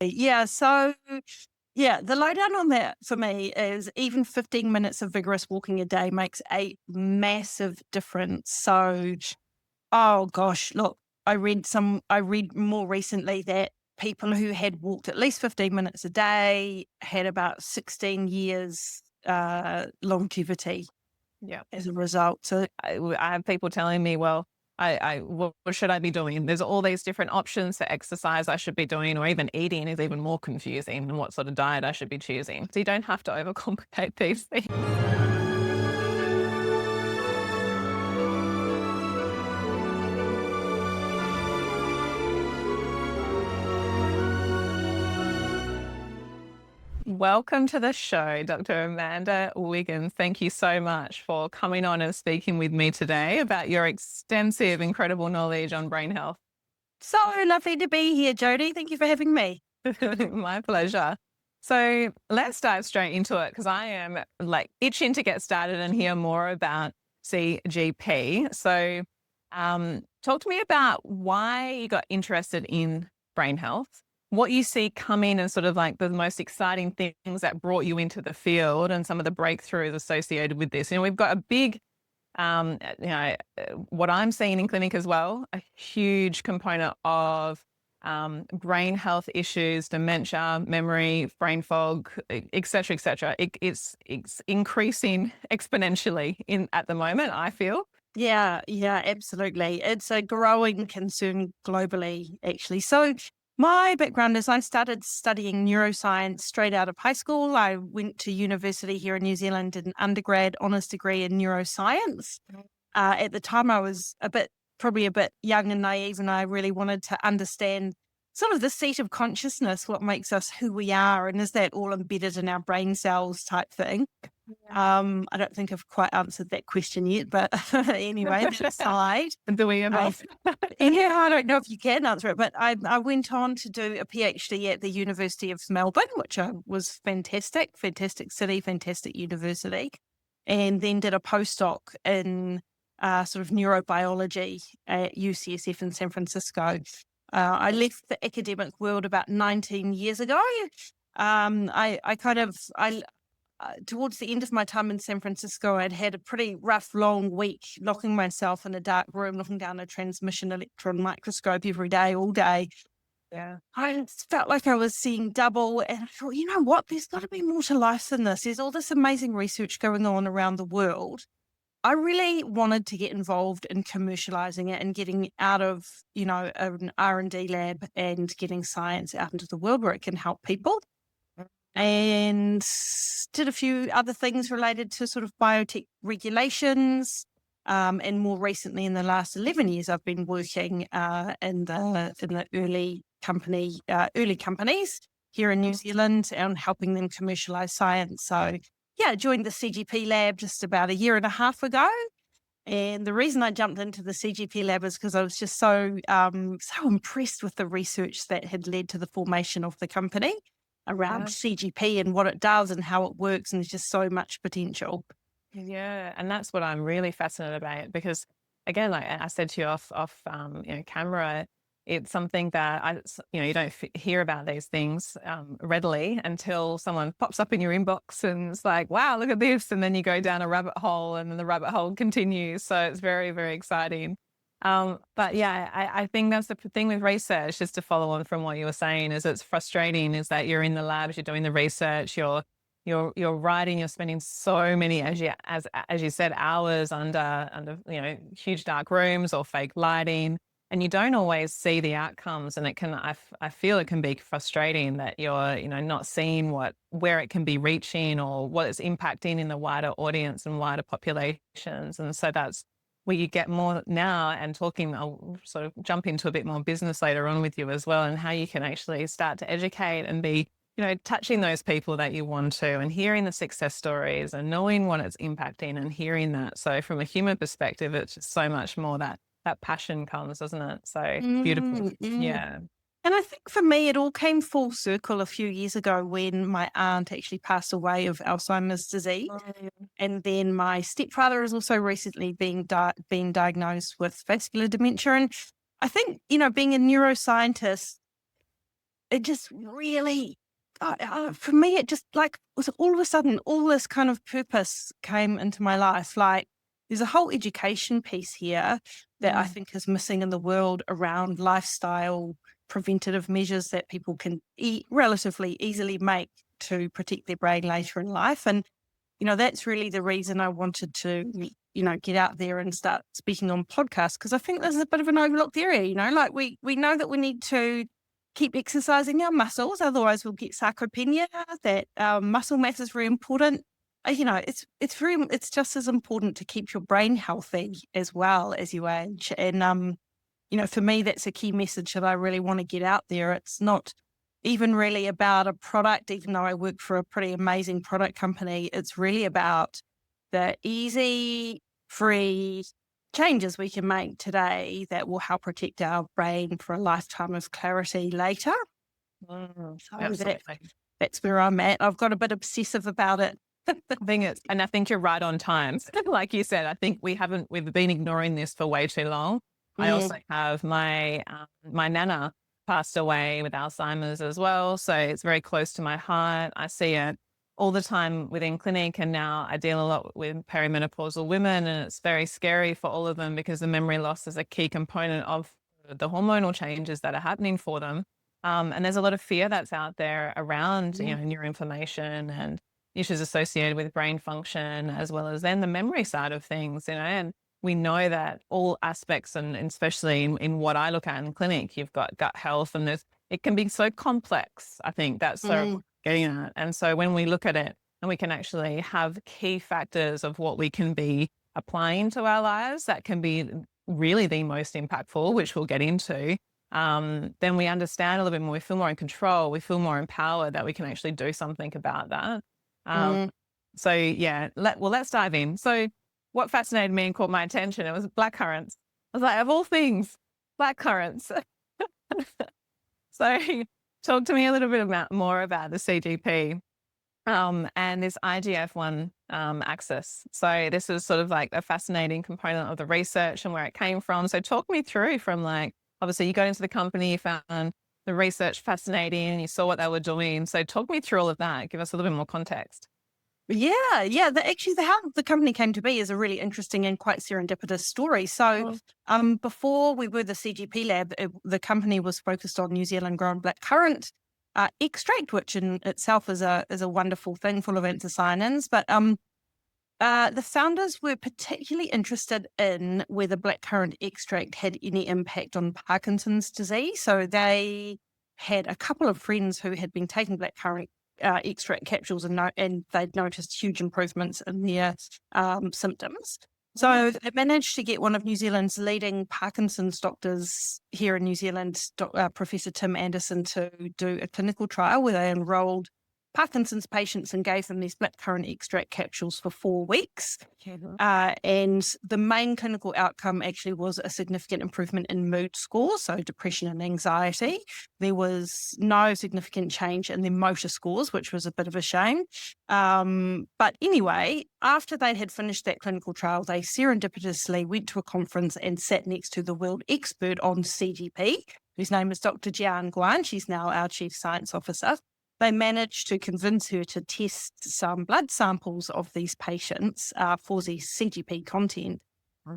Yeah. So, yeah, the lowdown on that for me is even 15 minutes of vigorous walking a day makes a massive difference. So, oh gosh, look, I read more recently that people who had walked at least 15 minutes a day had about 16 years longevity Yeah. as a result. So I have people telling me, well, what should I be doing? There's all these different options for exercise I should be doing, or even eating is even more confusing, and what sort of diet I should be choosing. So you don't have to overcomplicate these things. Welcome to the show, Dr. Amanda Wiggins. Thank you so much for coming on and speaking with me today about your extensive, incredible knowledge on brain health. so lovely to be here, Jodi. Thank you for having me. My pleasure. So let's dive straight into it, because I am like itching to get started and hear more about CGP. So talk to me about why you got interested in brain health, what you see coming and sort of like the most exciting things that brought you into the field, and some of the breakthroughs associated with this. We've got a big what I'm seeing in clinic as well, a huge component of brain health issues, dementia, memory, brain fog, et cetera, et cetera. It's increasing exponentially at the moment, I feel. Yeah, yeah, absolutely. It's a growing concern globally, actually. So, my background is I started studying neuroscience straight out of high school. I went to university here in New Zealand, did an undergrad honours degree in neuroscience. At the time, I was probably a bit young and naive, and I really wanted to understand sort of the seat of consciousness, what makes us who we are, and is that all embedded in our brain cells type thing. I don't think I've quite answered that question yet, but anyway, that aside, Do we ever? yeah, I don't know if you can answer it, but I went on to do a PhD at the University of Melbourne, which was fantastic city, fantastic university, and then did a postdoc in sort of neurobiology at UCSF in San Francisco. I left the academic world about 19 years ago. I towards the end of my time in San Francisco, I'd had a pretty rough, long week locking myself in a dark room, looking down a transmission electron microscope every day, all day. Yeah. I just felt like I was seeing double. And I thought, you know what? There's got to be more to life than this. There's all this amazing research going on around the world. I really wanted to get involved in commercializing it and getting out of, an R&D lab and getting science out into the world where it can help people, and did a few other things related to sort of biotech regulations. And more recently, in the last 11 years, I've been working in the early companies here in New Zealand and helping them commercialize science. So, yeah, I joined the CGP lab just about a year and a half ago. And the reason I jumped into the CGP lab is because I was just so impressed with the research that had led to the formation of the company around CGP and what it does and how it works, and there's just so much potential. Yeah, and that's what I'm really fascinated about, because again, like I said to you off camera, it's something that you don't hear about these things readily until someone pops up in your inbox and it's like, wow, look at this, and then you go down a rabbit hole, and then the rabbit hole continues. So it's very, very exciting. But yeah, I think that's the thing with research, just to follow on from what you were saying, is it's frustrating, is that you're in the labs, you're doing the research, you're writing, you're spending so many, as you said, hours under huge dark rooms or fake lighting, and you don't always see the outcomes. And I feel it can be frustrating that you're not seeing where it can be reaching or what it's impacting in the wider audience and wider populations. And so that's where you get more now, and talking, I'll sort of jump into a bit more business later on with you as well, and how you can actually start to educate and be touching those people that you want to, and hearing the success stories and knowing what it's impacting and hearing that. So from a human perspective, it's just so much more that passion comes, doesn't it? So beautiful. Yeah. And I think for me, it all came full circle a few years ago when my aunt actually passed away of Alzheimer's disease. And then my stepfather has also recently been diagnosed with vascular dementia. And I think, being a neuroscientist, it just really, for me, it just like was all of a sudden, all this kind of purpose came into my life. Like there's a whole education piece here that I think is missing in the world around lifestyle preventative measures that people can relatively easily make to protect their brain later in life. And, that's really the reason I wanted to, get out there and start speaking on podcasts, because I think this is a bit of an overlooked area, like we know that we need to keep exercising our muscles, otherwise we'll get sarcopenia, that muscle mass is very important. It's just as important to keep your brain healthy as well as you age. And, for me, that's a key message that I really want to get out there. It's not even really about a product, even though I work for a pretty amazing product company. It's really about the easy, free changes we can make today that will help protect our brain for a lifetime of clarity later. So that's where I'm at. I've got a bit obsessive about it. I think you're right on time. Like you said, I think we've been ignoring this for way too long. I also have my nana passed away with Alzheimer's as well. So it's very close to my heart. I see it all the time within clinic, and now I deal a lot with perimenopausal women, and it's very scary for all of them because the memory loss is a key component of the hormonal changes that are happening for them. And there's a lot of fear that's out there around, neuroinflammation and issues associated with brain function, as well as then the memory side of things, and we know that all aspects, and especially in what I look at in clinic, you've got gut health, and it can be so complex. I think that's so getting at. And so when we look at it and we can actually have key factors of what we can be applying to our lives, that can be really the most impactful, which we'll get into, then we understand a little bit more. We feel more in control. We feel more empowered that we can actually do something about that. So yeah, let's dive in. So what fascinated me and caught my attention, it was blackcurrants. I was like, of all things, blackcurrants. So talk to me a little bit more about the CGP and this IGF-1 axis. So this is sort of like a fascinating component of the research and where it came from. So talk me through from, like, obviously you got into the company, you found the research fascinating, and you saw what they were doing. So talk me through all of that. Give us a little bit more context. Yeah. How the company came to be is a really interesting and quite serendipitous story. So, before we were the CGP lab, the company was focused on New Zealand grown blackcurrant extract, which in itself is a wonderful thing full of anthocyanins. But the founders were particularly interested in whether blackcurrant extract had any impact on Parkinson's disease. So they had a couple of friends who had been taking blackcurrant extract capsules, and they'd noticed huge improvements in their symptoms. So they managed to get one of New Zealand's leading Parkinson's doctors here in New Zealand, Professor Tim Anderson, to do a clinical trial where they enrolled Parkinson's patients and gave them these blackcurrant extract capsules for 4 weeks. And the main clinical outcome actually was a significant improvement in mood scores, so depression and anxiety. There was no significant change in their motor scores, which was a bit of a shame. But anyway, after they had finished that clinical trial, they serendipitously went to a conference and sat next to the world expert on CGP, whose name is Dr. Jian Guan. She's now our Chief Science Officer. They managed to convince her to test some blood samples of these patients for the CGP content.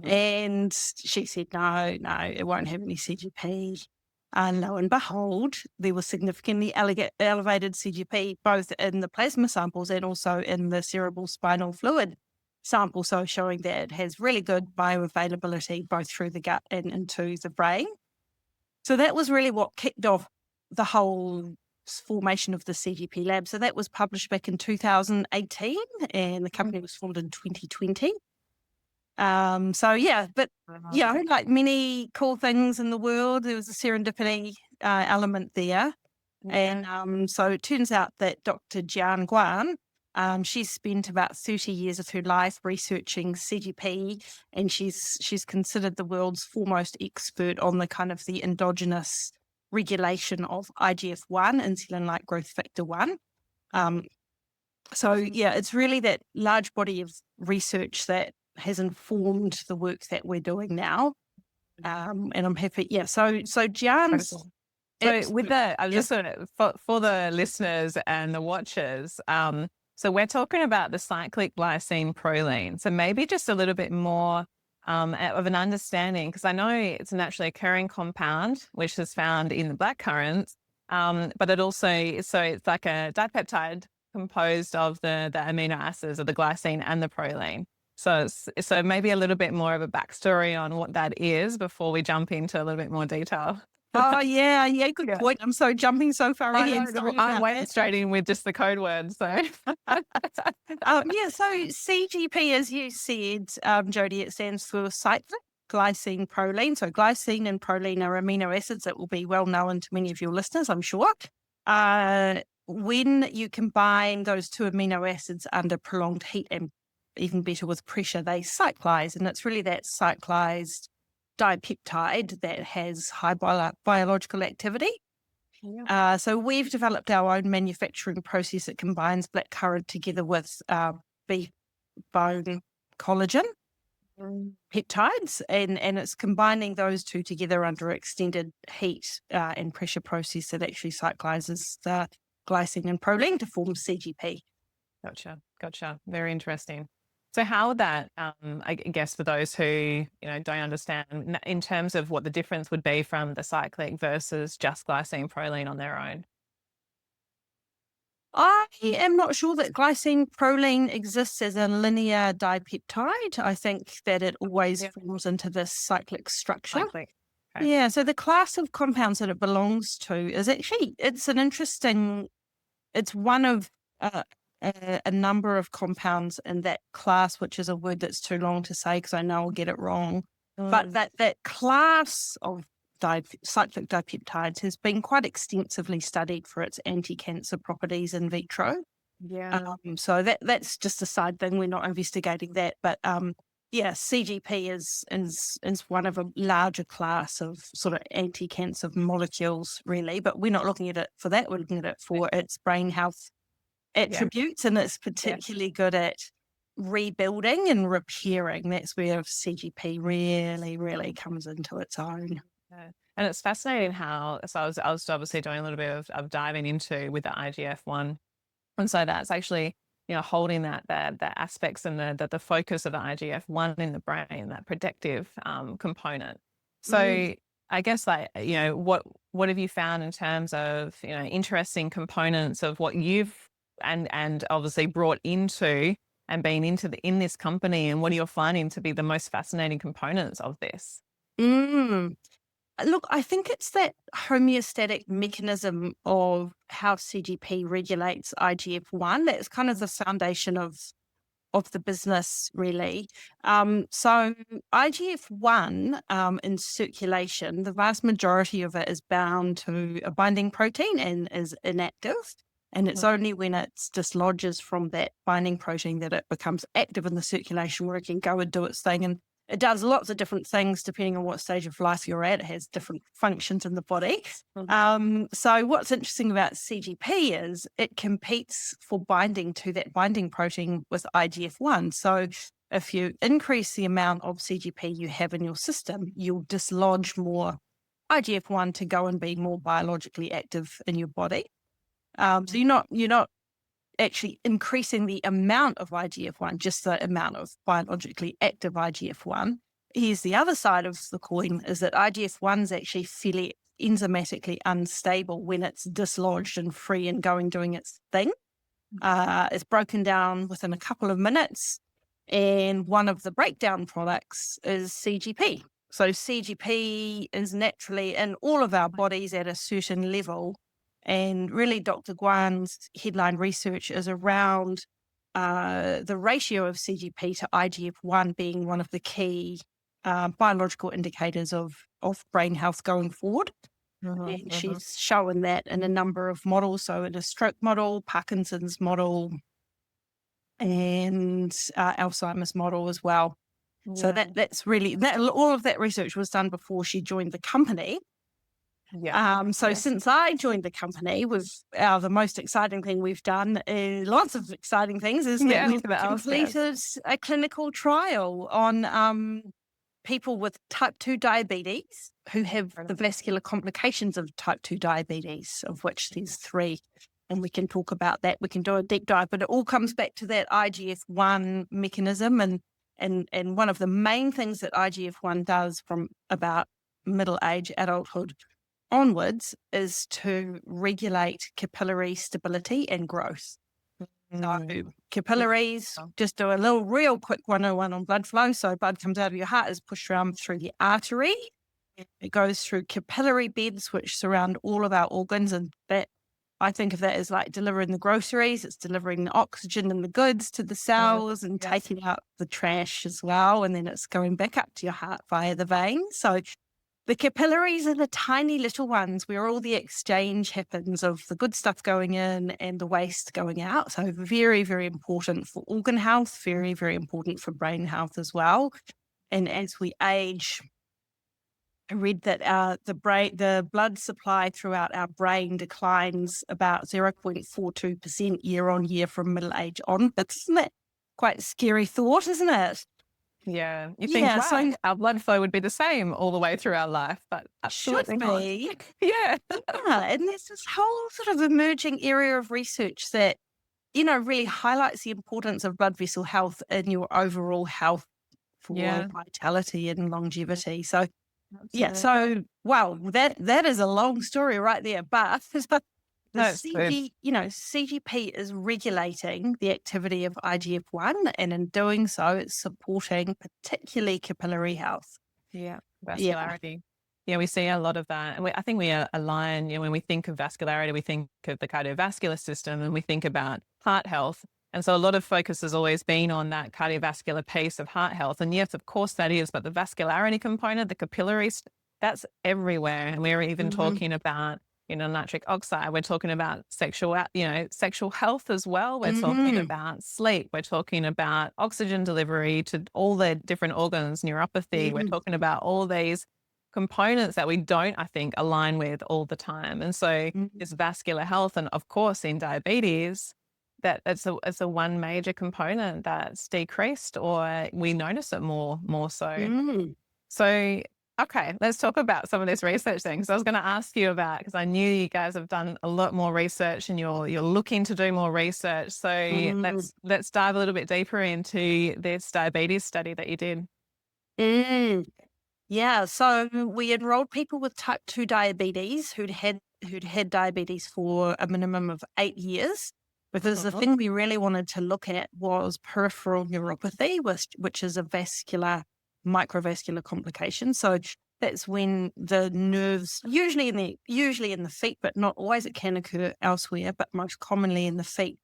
And she said, no, it won't have any CGP. And lo and behold, there was significantly elevated CGP, both in the plasma samples and also in the cerebral spinal fluid sample, so showing that it has really good bioavailability both through the gut and into the brain. So that was really what kicked off the whole formation of the CGP lab. So that was published back in 2018, and the company was formed in 2020. Like many cool things in the world, there was a serendipity element there. And so it turns out that Dr. Jian Guan, she's spent about 30 years of her life researching CGP, and she's considered the world's foremost expert on the kind of the endogenous regulation of IGF-1, insulin-like growth factor 1. It's really that large body of research that has informed the work that we're doing now. And I'm happy. Yeah. So Jian's So with the, I'm Yes. just sort of, for the listeners and the watchers, so we're talking about the cyclic glycine-proline. So maybe just a little bit more of an understanding, because I know it's a naturally occurring compound, which is found in the blackcurrants, but it also, so it's like a dipeptide composed of the amino acids of the glycine and the proline. So maybe a little bit more of a backstory on what that is before we jump into a little bit more detail. Oh, yeah, yeah, good Yeah. point. I'm so jumping so far I ahead. know, Sorry I'm about waiting that. straight in with just the code word. So Yeah, so CGP, as you said, Jodi, it stands for cyclic glycine-proline. So glycine and proline are amino acids that will be well known to many of your listeners, I'm sure. When you combine those two amino acids under prolonged heat and even better with pressure, they cyclize, and it's really that cyclized dipeptide that has high biological activity. yeah. So we've developed our own manufacturing process that combines blackcurrant together with beef bone collagen peptides, and it's combining those two together under extended heat and pressure process that actually cyclizes the glycine and proline to form CGP. Gotcha. Very interesting. So how would that, I guess for those who, don't understand, in terms of what the difference would be from the cyclic versus just glycine proline on their own? I am not sure that glycine proline exists as a linear dipeptide. I think that it always Yeah. falls into this cyclic structure. Cyclic. Okay. Yeah, so the class of compounds that it belongs to is actually, it's one of a number of compounds in that class, which is a word that's too long to say because I know I'll get it wrong. But that class of cyclic dipeptides has been quite extensively studied for its anti-cancer properties in vitro. Yeah. So that's just a side thing. We're not investigating that, but yeah, CGP is one of a larger class of sort of anti-cancer molecules, really. But we're not looking at it for that. We're looking at it for its brain health attributes, and it's particularly good at rebuilding and repairing. That's where CGP really, really comes into its own. Yeah. And it's fascinating how, so I was obviously doing a little bit of diving into with the IGF-1. And so that's actually, holding that the aspects and the focus of the IGF-1 in the brain, that protective component. So I guess what have you found in terms of, interesting components of what you've and obviously brought into and been in this company, and what are you finding to be the most fascinating components of this? Mm. Look, I think it's that homeostatic mechanism of how CGP regulates IGF-1. That's kind of the foundation of the business, really. So IGF-1 in circulation, the vast majority of it is bound to a binding protein and is inactive. And it's only when it dislodges from that binding protein that it becomes active in the circulation, where it can go and do its thing. And it does lots of different things depending on what stage of life you're at. It has different functions in the body. So what's interesting about CGP is it competes for binding to that binding protein with IGF-1. So if you increase the amount of CGP you have in your system, you'll dislodge more IGF-1 to go and be more biologically active in your body. So you're not actually increasing the amount of IGF-1, just the amount of biologically active IGF-1. Here's the other side of the coin, is that IGF-1 is actually fairly enzymatically unstable when it's dislodged and free and doing its thing. It's broken down within a couple of minutes, and one of the breakdown products is CGP. So CGP is naturally in all of our bodies at a certain level. And really, Dr. Guan's headline research is around the ratio of CGP to IGF-1 being one of the key biological indicators of brain health going forward. And she's shown that in a number of models, so in a stroke model, Parkinson's model, and Alzheimer's model as well. Yeah. So that's really, all of that research was done before she joined the company. Yeah. Since I joined the company, the most exciting thing we've done, lots of exciting things, is that we've completed a clinical trial on people with type 2 diabetes who have the vascular complications of type 2 diabetes, of which there's 3. And we can talk about that. We can do a deep dive, but it all comes back to that IGF-1 mechanism. And one of the main things that IGF-1 does from about middle age, adulthood onwards is to regulate capillary stability and growth. So capillaries, just do a little real quick 101 on blood flow. So blood comes out of your heart, is pushed around through the artery. It goes through capillary beds, which surround all of our organs. And that, I think of that as like delivering the groceries. It's delivering the oxygen and the goods to the cells and taking out the trash as well. And then it's going back up to your heart via the veins. So the capillaries are the tiny little ones where all the exchange happens of the good stuff going in and the waste going out. So very, very important for organ health, very, very important for brain health as well. And as we age, I read that the blood supply throughout our brain declines about 0.42% year on year from middle age on. Isn't that quite a scary thought, isn't it? Yeah. You think, wow, so our blood flow would be the same all the way through our life, but absolutely not. Yeah. And there's this whole sort of emerging area of research that, really highlights the importance of blood vessel health in your overall health for vitality and longevity. So, wow, that is a long story right there, but CGP is regulating the activity of IGF-1, and in doing so, it's supporting particularly capillary health. Yeah, vascularity. Yeah, we see a lot of that. And I think we align, when we think of vascularity, we think of the cardiovascular system and we think about heart health. And so a lot of focus has always been on that cardiovascular piece of heart health. And yes, of course that is, but the vascularity component, the capillaries, that's everywhere. And we're even talking about nitric oxide. We're talking about sexual health as well. We're talking about sleep. We're talking about oxygen delivery to all the different organs, neuropathy. We're talking about all these components that we don't, I think, align with all the time. And so it's vascular health. And of course, in diabetes, that it's a one major component that's decreased, or we notice it more so. So, okay, let's talk about some of this research then, because I was going to ask you about, because I knew you guys have done a lot more research and you're looking to do more research. So let's dive a little bit deeper into this diabetes study that you did. Yeah, so we enrolled people with type 2 diabetes who'd had diabetes for a minimum of 8 years, because the thing we really wanted to look at was peripheral neuropathy, which is a microvascular complication. So that's when the nerves, usually in the feet, but not always, it can occur elsewhere, but most commonly in the feet,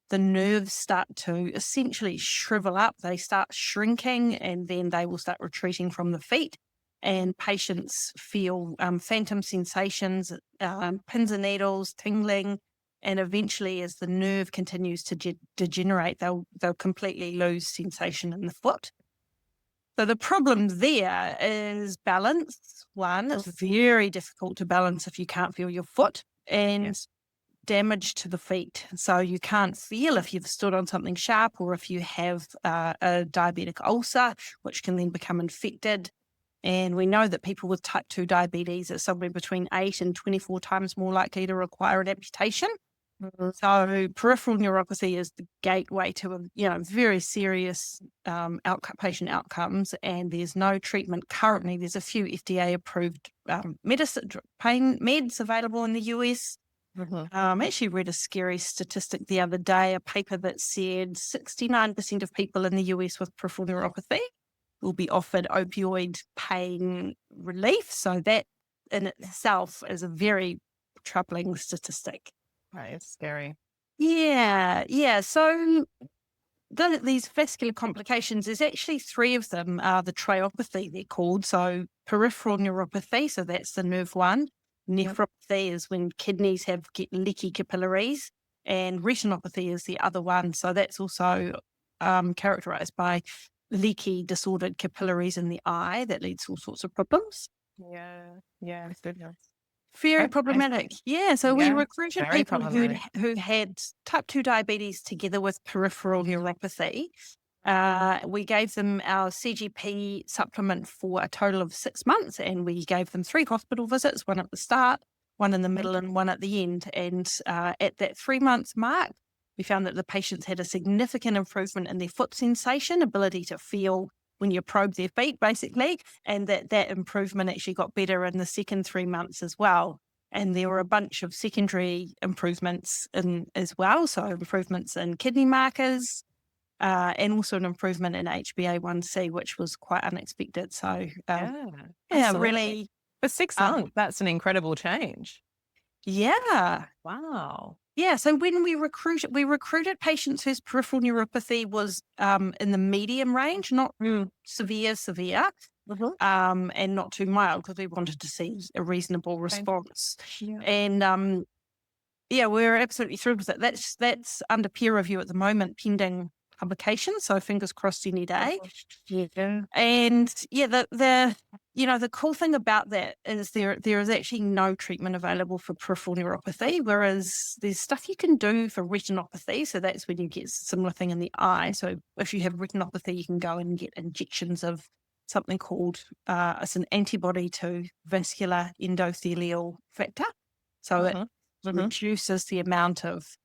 the nerves start to essentially shrivel up. They start shrinking, and then they will start retreating from the feet. And patients feel phantom sensations, pins and needles, tingling, and eventually, as the nerve continues to degenerate, they'll completely lose sensation in the foot. So the problem there is balance. One, it's very difficult to balance if you can't feel your foot, and damage to the feet. So you can't feel if you've stood on something sharp, or if you have a diabetic ulcer, which can then become infected. And we know that people with type 2 diabetes are somewhere between 8 and 24 times more likely to require an amputation. So peripheral neuropathy is the gateway to very serious patient outcomes, and there's no treatment currently. There's a few FDA-approved pain meds available in the US. I actually read a scary statistic the other day, a paper that said 69% of people in the US with peripheral neuropathy will be offered opioid pain relief. So that in itself is a very troubling statistic. Right, it's scary. Yeah. So these vascular complications, there's actually 3 of them. The triopathy, they're called. So peripheral neuropathy, so that's the nerve one. Nephropathy is when kidneys get leaky capillaries, and retinopathy is the other one. So that's also characterized by leaky, disordered capillaries in the eye that leads to all sorts of problems. Yeah, goodness. Very problematic. Yeah, so we recruited people who had type 2 diabetes together with peripheral neuropathy. We gave them our CGP supplement for a total of 6 months, and we gave them 3 hospital visits, one at the start, one in the middle, and one at the end. And at that 3-month mark, we found that the patients had a significant improvement in their foot sensation, ability to feel when you probe their feet, basically, and that improvement actually got better in the second 3 months as well. And there were a bunch of secondary improvements as well, so improvements in kidney markers, and also an improvement in HbA1c, which was quite unexpected. So, really. For 6 months, that's an incredible change. Yeah. Wow. Yeah. So when we recruited patients whose peripheral neuropathy was in the medium range, not severe, and not too mild, because we wanted to see a reasonable response. Yeah. And we're absolutely thrilled with it. That's under peer review at the moment, pending publication. So fingers crossed any day. Yeah. And the cool thing about that is there is actually no treatment available for peripheral neuropathy, whereas there's stuff you can do for retinopathy. So that's when you get a similar thing in the eye. So if you have retinopathy, you can go and get injections of something called it's an antibody to vascular endothelial factor. So it reduces the amount of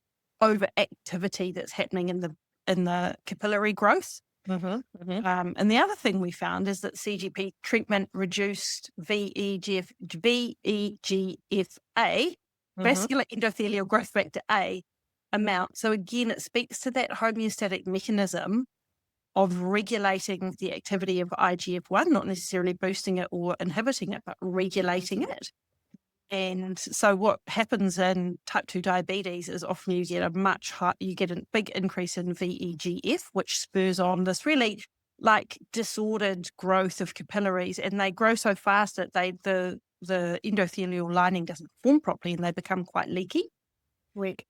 overactivity that's happening in the capillary growth. And the other thing we found is that CGP treatment reduced VEGF-A, vascular endothelial growth factor A amount. So again, it speaks to that homeostatic mechanism of regulating the activity of IGF-1, not necessarily boosting it or inhibiting it, but regulating it. And so what happens in type 2 diabetes is often you get a big increase in VEGF, which spurs on this really like disordered growth of capillaries, and they grow so fast that the endothelial lining doesn't form properly and they become quite leaky. Weak.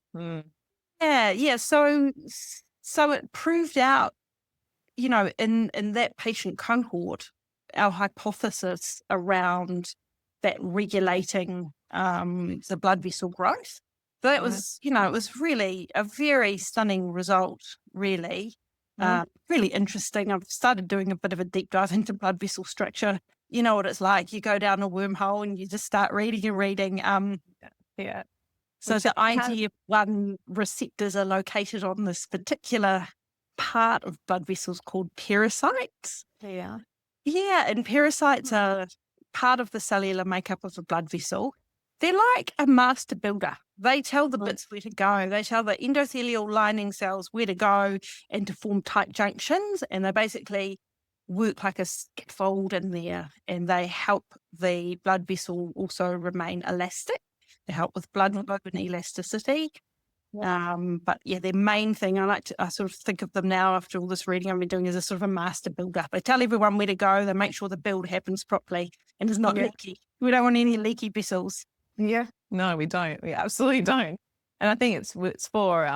Yeah. So it proved out, in that patient cohort, our hypothesis around that regulating the blood vessel growth. So that was, it was really a very stunning result, really. Really interesting. I've started doing a bit of a deep dive into blood vessel structure. You know what it's like. You go down a wormhole and you just start reading and reading. So the IGF-1 receptors are located on this particular part of blood vessels called pericytes. Yeah. Yeah, and pericytes are part of the cellular makeup of the blood vessel. They're like a master builder. They tell the bits where to go. They tell the endothelial lining cells where to go and to form tight junctions. And they basically work like a scaffold in there. And they help the blood vessel also remain elastic. They help with blood flow and elasticity. But yeah, their main thing, I sort of think of them now after all this reading I've been doing as a sort of a master builder. They tell everyone where to go. They make sure the build happens properly and is not leaky. We don't want any leaky vessels. Yeah. No, we don't. We absolutely don't. And I think it's for,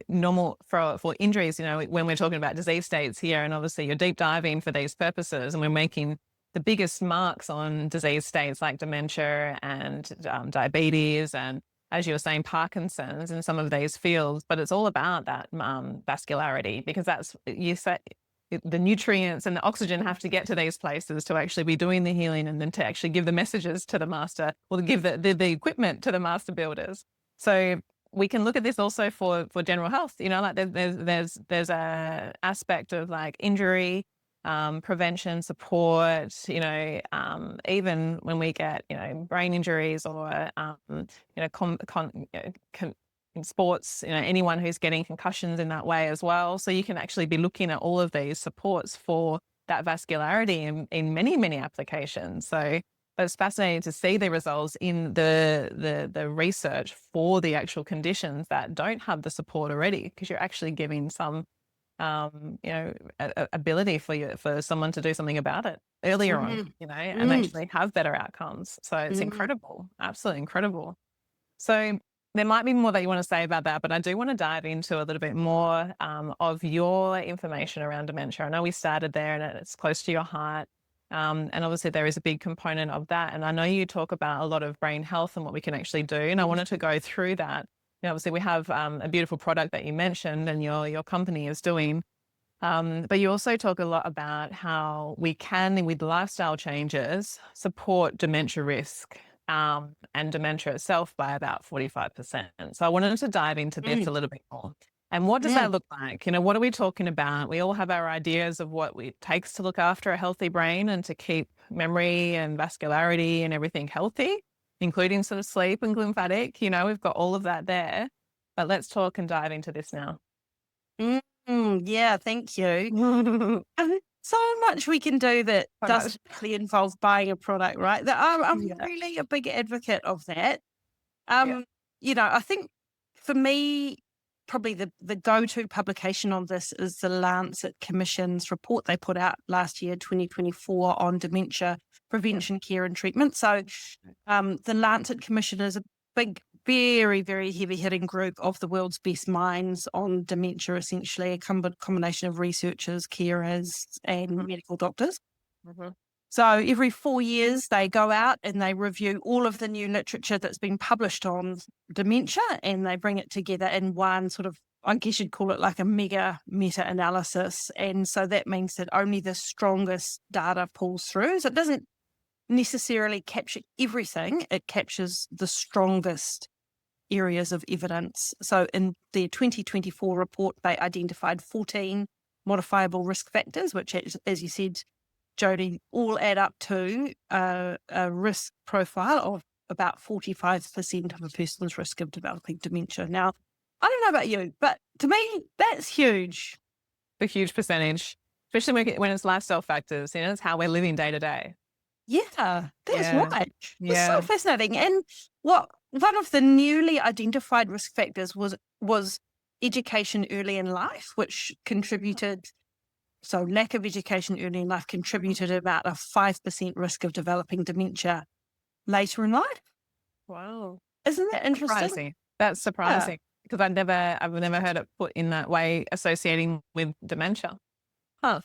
normal for injuries, when we're talking about disease states here, and obviously you're deep diving for these purposes, and we're making the biggest marks on disease states like dementia and diabetes and, as you were saying, Parkinson's in some of these fields, but it's all about that vascularity, because that's, you say, the nutrients and the oxygen have to get to these places to actually be doing the healing, and then to actually give the messages to the master, or to give the equipment to the master builders. So we can look at this also for general health. Like there's a aspect of like injury prevention, support, even when we get, brain injuries or, in sports, anyone who's getting concussions in that way as well. So you can actually be looking at all of these supports for that vascularity in many, many applications. So it's fascinating to see the results in the research for the actual conditions that don't have the support already, because you're actually giving some ability for someone to do something about it earlier on, and actually have better outcomes. So it's incredible, absolutely incredible. So there might be more that you want to say about that, but I do want to dive into a little bit more of your information around dementia. I know we started there and it's close to your heart. And obviously there is a big component of that. And I know you talk about a lot of brain health and what we can actually do. And I wanted to go through that. Obviously we have a beautiful product that you mentioned and your company is doing. But you also talk a lot about how we can, with lifestyle changes, support dementia risk and dementia itself by about 45%. So I wanted to dive into this Mm, a little bit more. And what does mm, that look like? What are we talking about? We all have our ideas of what it takes to look after a healthy brain and to keep memory and vascularity and everything healthy, including sort of sleep and lymphatic. We've got all of that there. But let's talk and dive into this now. yeah, thank you. So So much we can do that much. doesn't really involve buying a product, right? That I'm Yeah. really a big advocate of that. Yeah. Um, I think for me, probably the go-to publication on this is the Lancet Commission's report they put out last year, 2024, on dementia Yeah. prevention, care, and treatment. So, the Lancet Commission is a big, very, very heavy-hitting group of the world's best minds on dementia, essentially a combination of researchers, carers, and Mhm. medical doctors. Mhm. So every 4 years, they go out and they review all of the new literature that's been published on dementia, and they bring it together in one sort of, I guess you'd call it like a mega meta-analysis. And so that means that only the strongest data pulls through. So it doesn't necessarily capture everything. It captures the strongest areas of evidence. So in their 2024 report, they identified 14 modifiable risk factors, which, as you said, Jodi, all add up to a risk profile of about 45% of a person's risk of developing dementia. Now, I don't know about you, but to me, that's huge. A huge percentage, especially when it's lifestyle factors. It's how we're living day to day. Yeah, that's Yeah. right. It's so Yeah. fascinating. And what one of the newly identified risk factors was education early in life, which contributed. So lack of education early in life contributed about a 5% risk of developing dementia later in life. Wow. Isn't that interesting? Surprising. That's Yeah. surprising because I've never heard it put in that way, associating with dementia. Huh.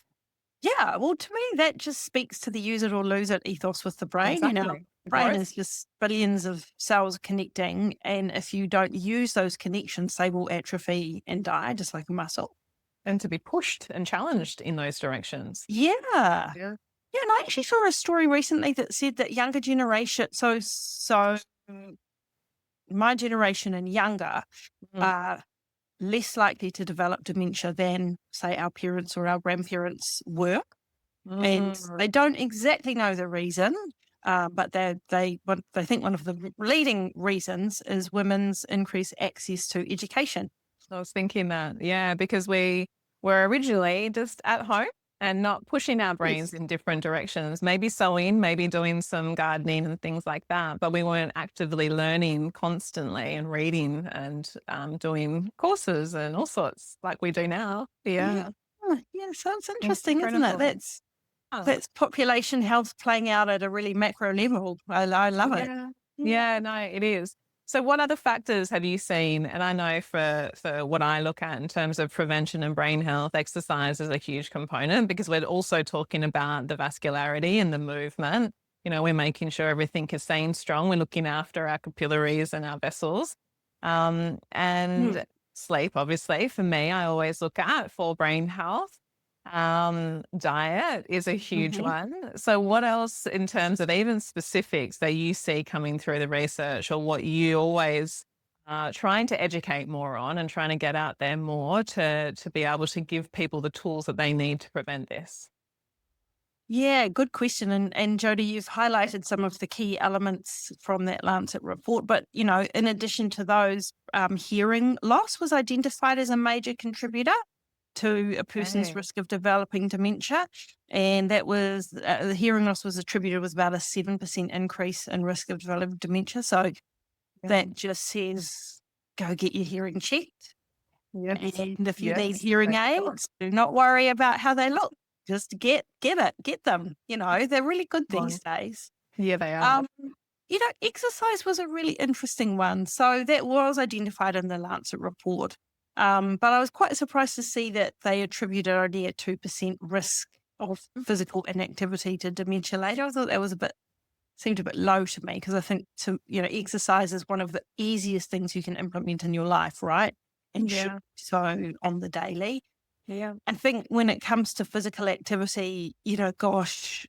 Yeah. Well, to me, that just speaks to the use it or lose it ethos with the brain. Exactly. Brain Growth is just billions of cells connecting. And if you don't use those connections, they will atrophy and die, just like a muscle. and to be pushed and challenged in those directions. Yeah. Yeah. Yeah. And I actually saw a story recently that said that younger generation, so my generation and younger, Mm. are less likely to develop dementia than, say, our parents or our grandparents were. And Mm. they don't exactly know the reason, but they think one of the leading reasons is women's increased access to education. I was thinking that, yeah, because we were originally just at home and not pushing our brains Yes. in different directions, maybe sewing, maybe doing some gardening and things like that. But we weren't actively learning constantly and reading and doing courses and all sorts like we do now. Yeah. Yeah. Yeah. So it's interesting, isn't it? Incredible. That's population health playing out at a really macro level. I love it. Yeah. Yeah. Yeah, no, it is. So what other factors have you seen? And I know for what I look at in terms of prevention and brain health, exercise is a huge component because we're also talking about the vascularity and the movement. We're making sure everything is staying strong. We're looking after our capillaries and our vessels. Mm, And sleep, obviously, for me, I always look at for brain health. Diet is a huge mhm. one. So what else in terms of even specifics that you see coming through the research or what you always trying to educate more on and trying to get out there more to be able to give people the tools that they need to prevent this? Yeah, good question. And Jodi, you've highlighted some of the key elements from that Lancet report. But, in addition to those, hearing loss was identified as a major contributor to a person's Okay. risk of developing dementia. And that was, the hearing loss was attributed with about a 7% increase in risk of developing dementia. So Yeah. that just says, go get your hearing checked. Yes. And if you need Yes. hearing Thank God. aids, do not worry about how they look. Just get them. They're really good Come these on. days. Yeah, they are. Um, exercise was a really interesting one. So that was identified in the Lancet report. But I was quite surprised to see that they attributed only a 2% risk of physical inactivity to dementia later. I thought that was seemed a bit low to me because I think exercise is one of the easiest things you can implement in your life, right? And should Yeah. so on the daily. Yeah. I think when it comes to physical activity, gosh,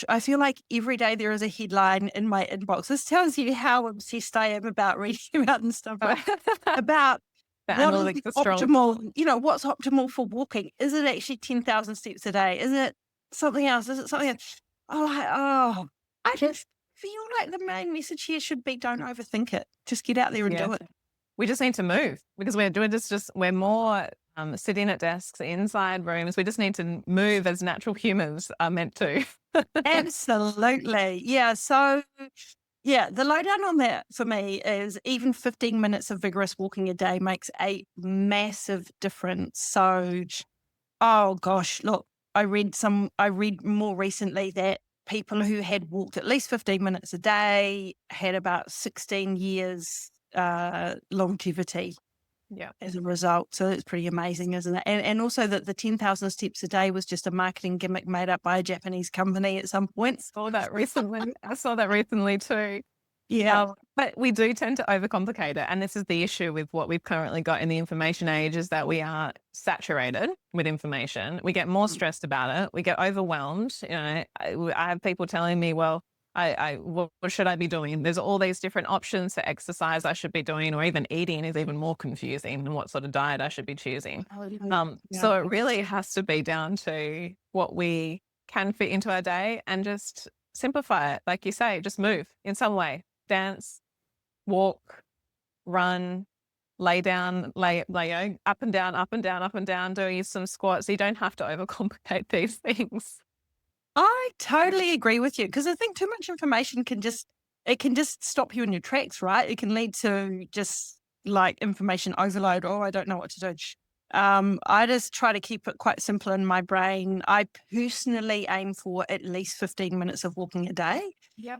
I feel like every day there is a headline in my inbox. This tells you how obsessed I am about reading about and stuff, right? About The what is analytics the are strong. optimal, what's optimal for walking? Is it actually 10,000 steps a day? Is it something else? Is it something else? I just feel like the main message here should be don't overthink it. Just get out there and Yeah. do it. We just need to move because we're more sitting at desks inside rooms. We just need to move as natural humans are meant to. Absolutely. Yeah. So, yeah, the lowdown on that for me is even 15 minutes of vigorous walking a day makes a massive difference. So, oh gosh, look, I read more recently that people who had walked at least 15 minutes a day had about 16 years longevity Yeah. as a result. So it's pretty amazing, isn't it? And also that the 10,000 steps a day was just a marketing gimmick made up by a Japanese company at some point. I saw that recently too. Yeah. But we do tend to overcomplicate it. And this is the issue with what we've currently got in the information age is that we are saturated with information. We get more stressed about it. We get overwhelmed. I have people telling me, well, what should I be doing? There's all these different options for exercise I should be doing, or even eating is even more confusing than what sort of diet I should be choosing. So it really has to be down to what we can fit into our day and just simplify it. Like you say, just move in some way, dance, walk, run, lay down, lay up and down, up and down, up and down, doing some squats. You don't have to overcomplicate these things. I totally agree with you because I think too much information can just stop you in your tracks, right? It can lead to just like information overload. Oh, I don't know what to do. I just try to keep it quite simple in my brain. I personally aim for at least 15 minutes of walking a day. Yep.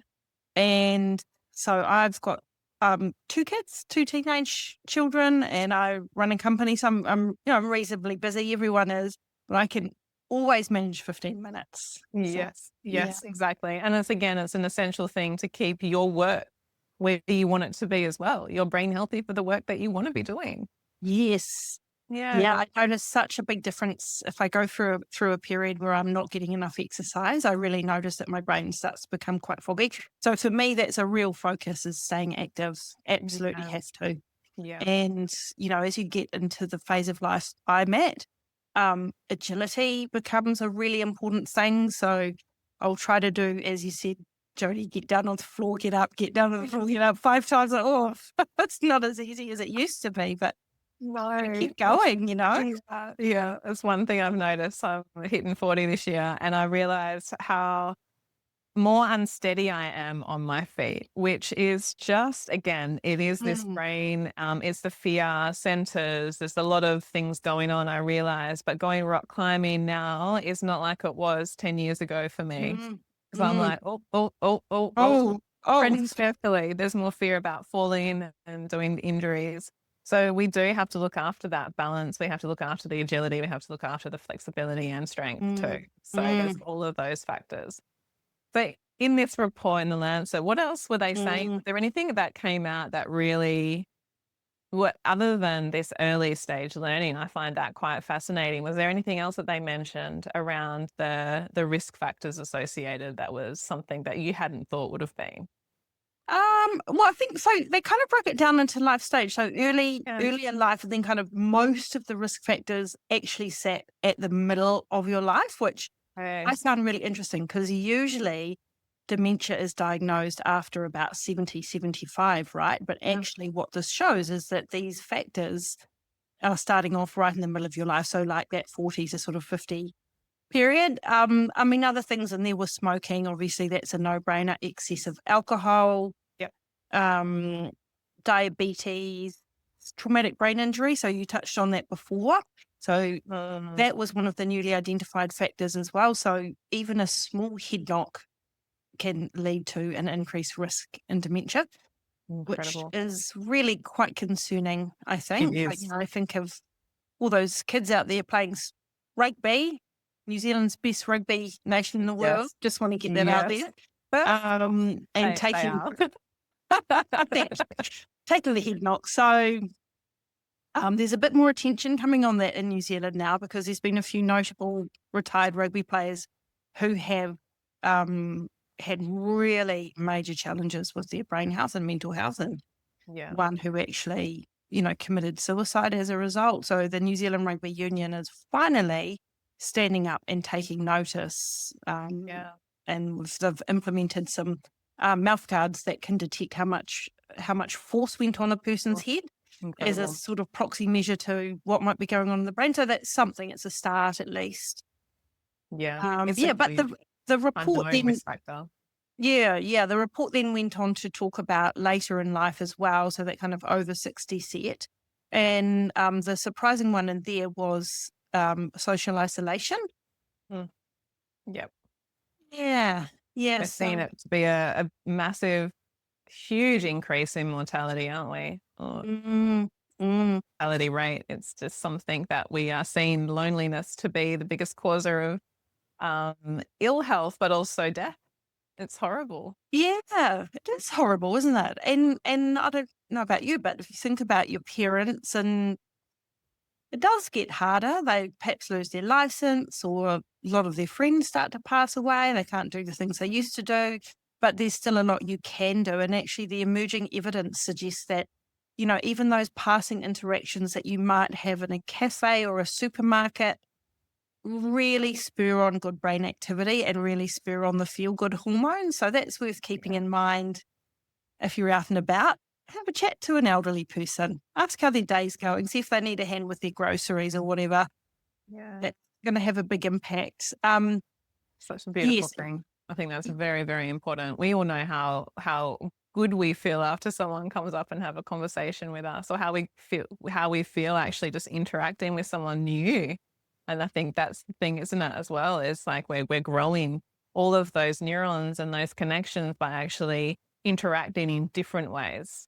And so I've got two kids, two teenage children, and I run a company. So I'm reasonably busy. Everyone is, but I can always manage 15 minutes. Yes, exactly. And it's an essential thing to keep your work where you want it to be as well. Your brain healthy for the work that you want to be doing. Yes. Yeah, I notice such a big difference if I go through a period where I'm not getting enough exercise. I really notice that my brain starts to become quite foggy. So for me, that's a real focus is staying active. Absolutely has to. Yeah. And, as you get into the phase of life I'm at, agility becomes a really important thing. So I'll try to do, as you said, Jodi, get down on the floor, get up, get down on the floor, get up 5 times. It's not as easy as it used to be, but keep going, Yeah, it's one thing I've noticed. I'm hitting 40 this year and I realized how more unsteady I am on my feet, which is just, again, it is this brain, it's the fear centers. There's a lot of things going on, I realize, but going rock climbing now is not like it was 10 years ago for me. Because I'm like, treading carefully. There's more fear about falling and doing injuries. So we do have to look after that balance. We have to look after the agility. We have to look after the flexibility and strength too. So there's all of those factors. But in this report in the Lancet, what else were they saying? Was there anything that came out that really, other than this early stage learning, I find that quite fascinating. Was there anything else that they mentioned around the risk factors associated that was something that you hadn't thought would have been? Well, I think so. They kind of broke it down into life stage. So early in life, and then kind of most of the risk factors actually sat at the middle of your life, which I found really interesting because usually dementia is diagnosed after about 70, 75, right? But actually what this shows is that these factors are starting off right in the middle of your life. So like that 40 to sort of 50 period. Other things in there were smoking. Obviously, that's a no-brainer. Excessive alcohol. Diabetes, traumatic brain injury. So you touched on that before. So that was one of the newly identified factors as well. So even a small head knock can lead to an increased risk in dementia, Incredible. which is really quite concerning, I think. It is. I think of all those kids out there playing rugby, New Zealand's best rugby nation in the world. Just want to get that out there. And taking the head knock. So There's a bit more attention coming on that in New Zealand now because there's been a few notable retired rugby players who have had really major challenges with their brain health and mental health, and Yeah. one who actually, committed suicide as a result. So the New Zealand Rugby Union is finally standing up and taking notice. Yeah. And they've implemented some mouth guards that can detect how much force went on a person's head as a Incredible. sort of proxy measure to what might be going on in the brain. So that's something. It's a start, at least. Yeah. It's a Yeah, but huge the report unknown then, risk factor. the report then went on to talk about later in life as well. So that kind of over 60 set, and the surprising one in there was social isolation. Mm. Yep. Yeah, yeah. We're seeing it to be a massive, huge increase in mortality, aren't we? Or Mm, mm. mortality rate. It's just something that we are seeing loneliness to be the biggest causer of ill health, but also death. It's horrible. Yeah, it is horrible, isn't it? And I don't know about you, but if you think about your parents, and it does get harder. They perhaps lose their license, or a lot of their friends start to pass away. They can't do the things they used to do, but there's still a lot you can do. And actually, the emerging evidence suggests that, even those passing interactions that you might have in a cafe or a supermarket really spur on good brain activity and really spur on the feel-good hormones. So that's worth keeping in mind if you're out and about. Have a chat to an elderly person. Ask how their day's going. See if they need a hand with their groceries or whatever. Yeah. That's going to have a big impact. Such a beautiful Yes. thing. I think that's very, very important. We all know how good we feel after someone comes up and have a conversation with us, or how we feel actually just interacting with someone new. And I think that's the thing, isn't it, as well? It's like we're growing all of those neurons and those connections by actually interacting in different ways.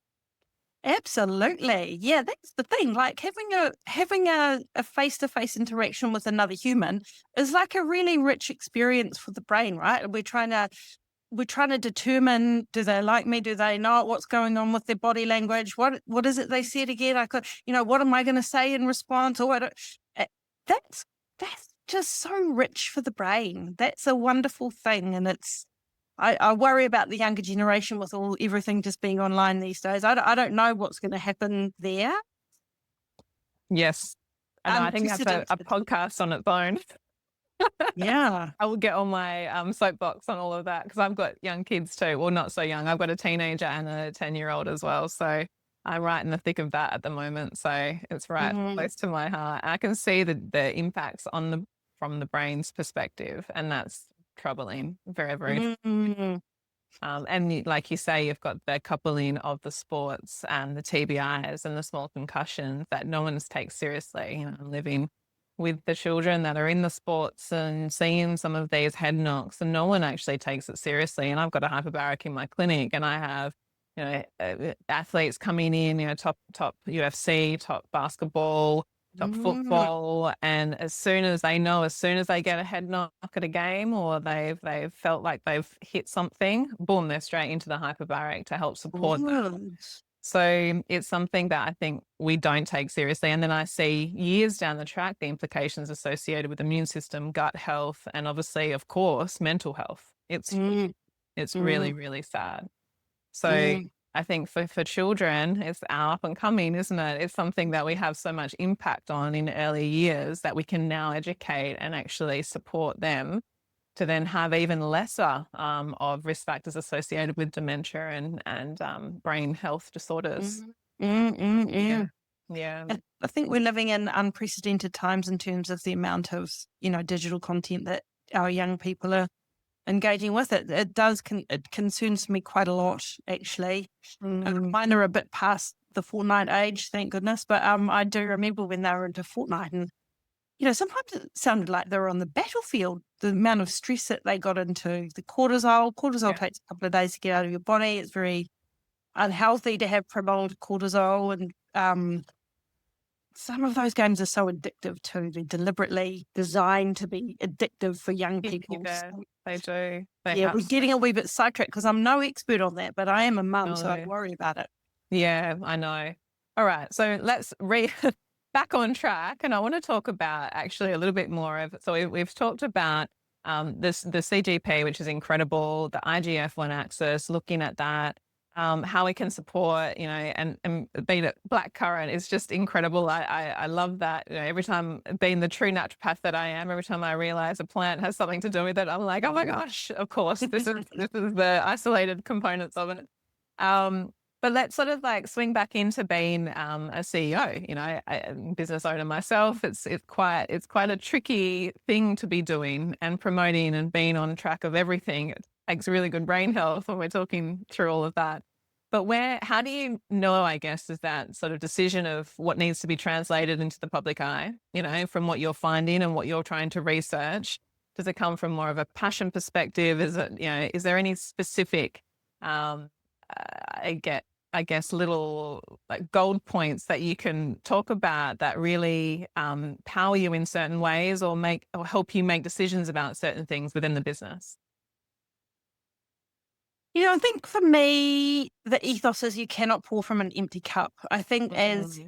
Absolutely. Yeah, that's the thing. Like having a face-to-face interaction with another human is like a really rich experience for the brain, right? And we're trying to determine, do they like me? Do they not? What's going on with their body language? What is it they said again? I could, what am I going to say in response? Or that's that's just so rich for the brain. That's a wonderful thing, and I worry about the younger generation with everything just being online these days. I don't know what's going to happen there. Yes. And I think that's a Unprecedented. podcast on its own. Yeah. I will get on my soapbox on all of that because I've got young kids too. Well, not so young. I've got a teenager and a 10-year-old as well. So I'm right in the thick of that at the moment. So it's right Mhm. close to my heart. I can see the impacts from the brain's perspective, and that's troubling. Very, very. Mhm. Like you say, you've got the coupling of the sports and the TBIs and the small concussions that no one takes seriously. I'm living with the children that are in the sports and seeing some of these head knocks, and no one actually takes it seriously. And I've got a hyperbaric in my clinic, and I have, athletes coming in, top UFC, top basketball, top Mhm. football, and as soon as they get a head knock at a game, or they've felt like they've hit something, boom, they're straight into the hyperbaric to help support that. Yes. So it's something that I think we don't take seriously. And then I see years down the track the implications associated with immune system, gut health, and obviously, of course, mental health. Mm, It's really, mm, really sad. So mm, I think for children, it's our up and coming, isn't it? It's something that we have so much impact on in early years that we can now educate and actually support them to then have even lesser of risk factors associated with dementia and brain health disorders. mm, Yeah. mm. Yeah. I think we're living in unprecedented times in terms of the amount of, digital content that our young people are engaging with. It concerns me quite a lot, actually. Mm, Mine are a bit past the Fortnite age, thank goodness. But I do remember when they were into Fortnite, and sometimes it sounded like they were on the battlefield. The amount of stress that they got into, the cortisol yeah. takes a couple of days to get out of your body. It's very unhealthy to have prolonged cortisol, and some of those games are so addictive too. They're deliberately designed to be addictive for young people. Yeah, So, they do. They yeah, we're absolutely getting a wee bit sidetracked because I'm no expert on that, but I am a mum, so I know. worry about it. Yeah, I know. All right. So let's back on track. And I want to talk about actually a little bit more of, so we've talked about the CGP, which is incredible, the IGF-1 axis, looking at that, how we can support, and being a blackcurrant is just incredible. I love that. Every time, being the true naturopath that I am, every time I realize a plant has something to do with it, I'm like, oh my gosh, of course, this is the isolated components of it. But let's sort of like swing back into being a CEO. I'm a business owner myself. It's quite a tricky thing to be doing and promoting and being on track of everything. It takes really good brain health when we're talking through all of that. But how do you know, I guess, is that sort of decision of what needs to be translated into the public eye, from what you're finding and what you're trying to research? Does it come from more of a passion perspective? Is it, is there any specific, I guess, little like gold points that you can talk about that really power you in certain ways or help you make decisions about certain things within the business? I think for me, the ethos is you cannot pour from an empty cup. I think as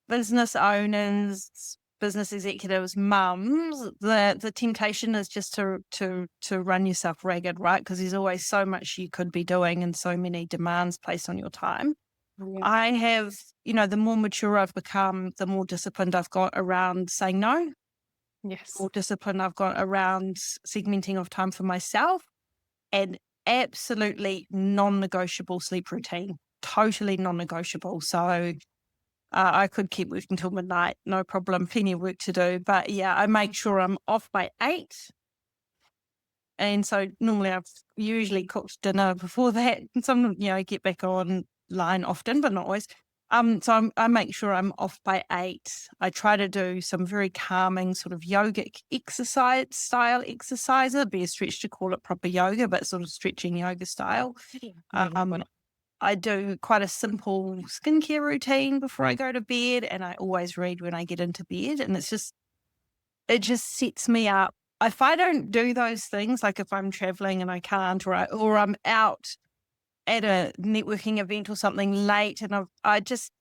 business owners, business executives, mums, the temptation is just to run yourself ragged, right? Because there's always so much you could be doing and so many demands placed on your time. Yeah. I have, the more mature I've become, the more disciplined I've got around saying no. Yes. More disciplined I've got around segmenting of time for myself, and absolutely non-negotiable sleep routine. Totally non-negotiable. So I could keep working till midnight, no problem, plenty of work to do. But yeah, I make sure I'm off by 8. And so normally I've usually cooked dinner before that. And some, get back online often, but not always. So I make sure I'm off by 8. I try to do some very calming sort of yogic style exercise. It'd be a stretch to call it proper yoga, but sort of stretching yoga style. I do quite a simple skincare routine before I go to bed, and I always read when I get into bed, and it just sets me up. If I don't do those things, like if I'm traveling and I can't, or I'm out at a networking event or something late, and I just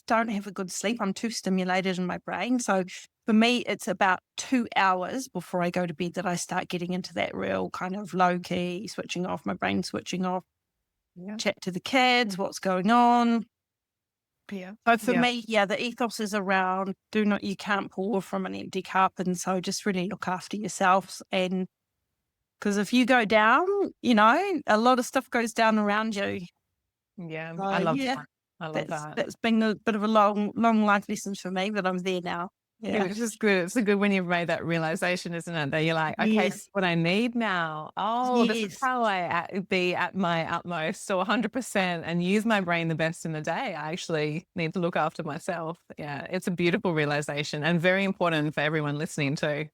don't have a good sleep. I'm too stimulated in my brain. So for me, it's about 2 hours before I go to bed that I start getting into that real kind of low key switching off, my brain switching off. Yeah. Chat to the kids, what's going on. Yeah. So for me, the ethos is around you can't pour from an empty cup. And so just really look after yourselves. And because if you go down, a lot of stuff goes down around you. Yeah. So, I love that. I love that. That's been a bit of a long life lesson for me, but I'm there now. Yeah. It's just good. It's so good when you've made that realization, isn't it? That you're like, okay, Yes. this is what I need now. Oh, this is Yes. how I be at my utmost, so 100%, and use my brain the best in the day. I actually need to look after myself. Yeah, it's a beautiful realization and very important for everyone listening too.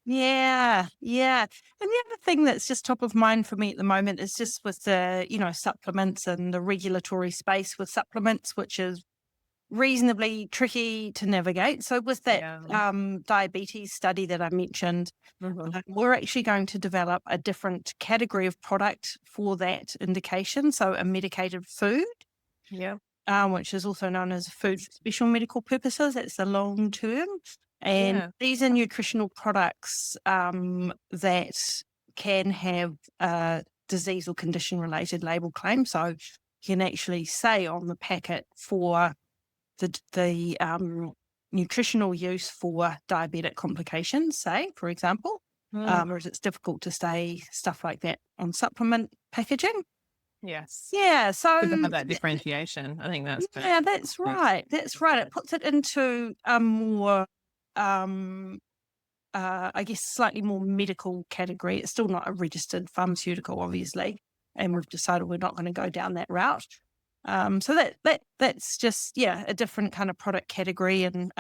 Yeah. And the other thing that's just top of mind for me at the moment is just with the, supplements and the regulatory space with supplements, which is reasonably tricky to navigate. So with that diabetes study that I mentioned, we're actually going to develop a different category of product for that indication. So a medicated food, which is also known as food for special medical purposes. That's the long term. And these are nutritional products that can have disease or condition related label claim. So you can actually say on the packet for the nutritional use for diabetic complications, say, for example, whereas it's difficult to say stuff like that on supplement packaging. Yes. Yeah. So good to have that differentiation. I think that's that's right. That's right. It puts it into a more I guess slightly more medical category. It's still not a registered pharmaceutical, obviously, and we've decided we're not going to go down that route. So that's just a different kind of product category, and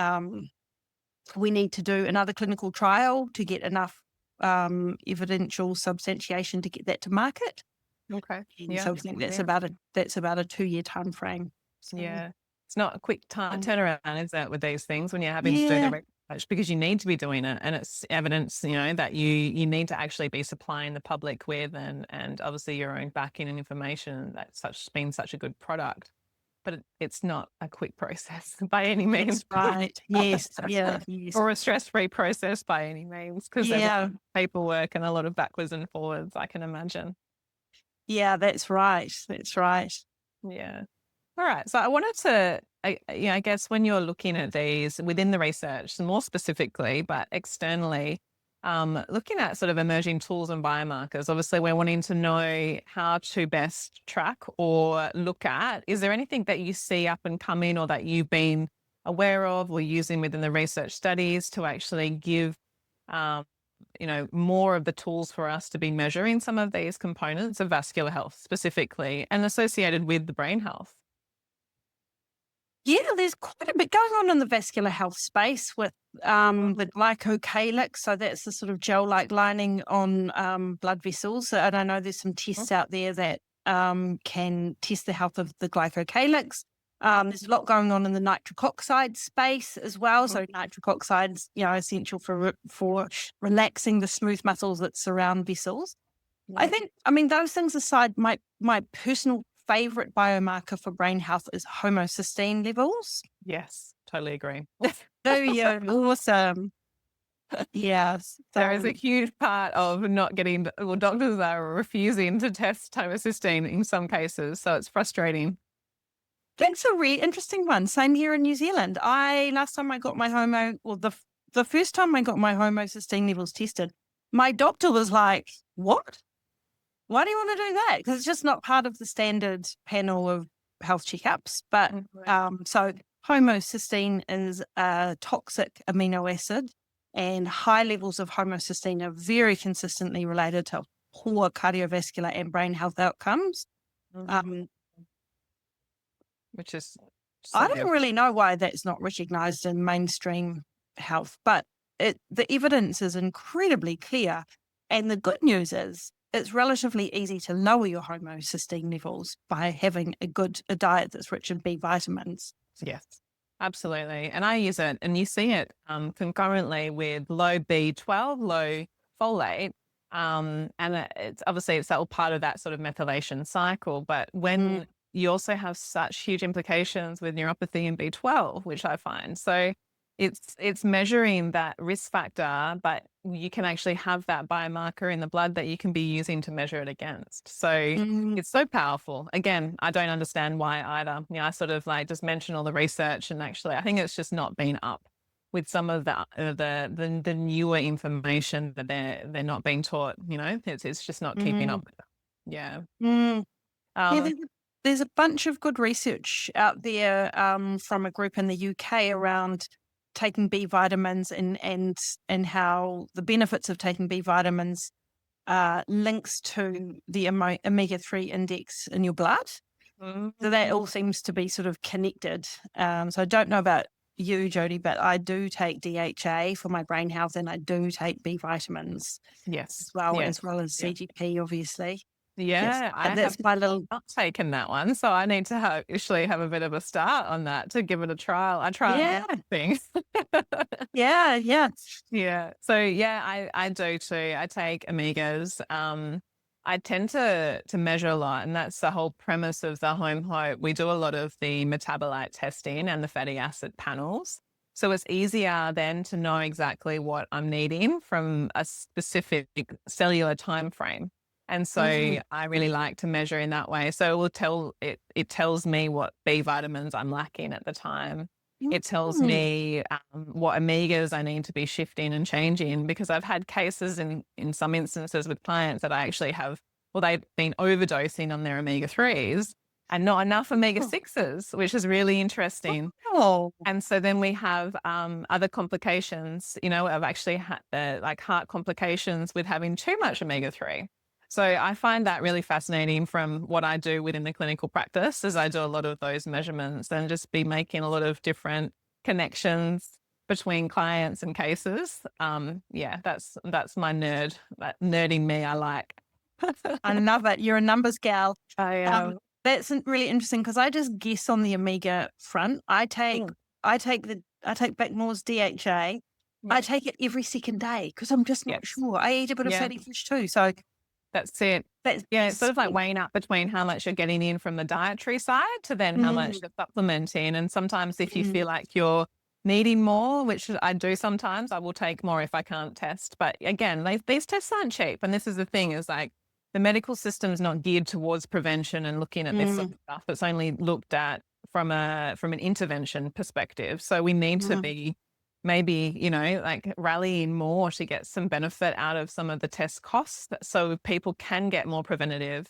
we need to do another clinical trial to get enough evidential substantiation to get that to market. Okay. And so I think that's about a 2-year time frame. So, yeah, it's not a quick turnaround, is it, with these things when you're having to do the research, because you need to be doing it, and it's evidence, that you need to actually be supplying the public with, and obviously your own backing and information. That's been such a good product. but it's not a quick process by any means. That's right. Yes. Yeah. Yes. Or a stress-free process by any means, because there's a lot Yeah. of paperwork and a lot of backwards and forwards, I can imagine. Yeah. That's right. That's right. Yeah. All right. So I wanted to, I guess when you're looking at these within the research, more specifically, but externally, looking at sort of emerging tools and biomarkers, obviously we're wanting to know how to best track or look at. Is there anything that you see up and coming or that you've been aware of or using within the research studies to actually give, more of the tools for us to be measuring some of these components of vascular health specifically and associated with the brain health? Yeah, there's quite a bit going on in the vascular health space with the glycocalyx. So that's the sort of gel-like lining on blood vessels. And I know there's some tests out there that can test the health of the glycocalyx. There's a lot going on in the nitric oxide space as well. So nitric oxide's, essential for relaxing the smooth muscles that surround vessels. Those things aside, my personal favorite biomarker for brain health is homocysteine levels. Yes, totally agree. Oh, yeah, awesome. Yes. There is a huge part of not getting, well, doctors are refusing to test homocysteine in some cases, so it's frustrating. That's a really interesting one. Same here in New Zealand. Last time I got my the first time I got my homocysteine levels tested, my doctor was like, "What? Why do you want to do that?" Because it's just not part of the standard panel of health checkups. But so homocysteine is a toxic amino acid, and high levels of homocysteine are very consistently related to poor cardiovascular and brain health outcomes. Which is, I don't really know why that's not recognised in mainstream health, but the evidence is incredibly clear. And the good news is it's relatively easy to lower your homocysteine levels by having a diet that's rich in B vitamins. Yes, absolutely. And I use it, and you see it concurrently with low B12, low folate. And it's obviously it's all part of that sort of methylation cycle. But when you also have such huge implications with neuropathy and B12, which I find. So it's measuring that risk factor, but you can actually have that biomarker in the blood that you can be using to measure it against. So it's so powerful. Again, I don't understand why either. I sort of just mention all the research, and actually I think it's just not been up with some of the newer information that they're not being taught. It's just not keeping up with it. Yeah. There's a bunch of good research out there from a group in the UK around taking B vitamins and how the benefits of taking B vitamins links to the omega-3 index in your blood. So that all seems to be sort of connected. So I don't know about you, Jodi, but I do take DHA for my brain health, and I do take B vitamins as well as CGP, obviously. Yeah, I that's have my little not taken that one, so I need to actually have a bit of a start on that to give it a trial. I try things. Yeah. So I do too. I take omegas. I tend to measure a lot, and that's the whole premise of the Home Hope. We do a lot of the metabolite testing and the fatty acid panels. So it's easier then to know exactly what I'm needing from a specific cellular time frame. And so I really like to measure in that way. So it tells me what B vitamins I'm lacking at the time. It tells me what omegas I need to be shifting and changing, because I've had cases in some instances with clients that I actually they've been overdosing on their omega-3s and not enough omega-6s, which is really interesting. And so then we have other complications. I've actually had heart complications with having too much omega-3. So I find that really fascinating from what I do within the clinical practice, as I do a lot of those measurements and just be making a lot of different connections between clients and cases. That's my nerd, that nerding me I like. I love it. You're a numbers gal. I am. That's really interesting, because I just guess on the omega front. I take Backmore's DHA. I take it every second day because I'm just not sure. I eat a bit of fatty fish too. So That's it. That's Yeah, it's sort of like weighing up between how much you're getting in from the dietary side to then how much you're supplementing. And sometimes if you feel like you're needing more, which I do sometimes, I will take more if I can't test. But again, these tests aren't cheap. And this is the thing, is like the medical system is not geared towards prevention and looking at this sort of stuff. It's only looked at from an intervention perspective. So we need to be maybe, like rallying more to get some benefit out of some of the test costs so people can get more preventative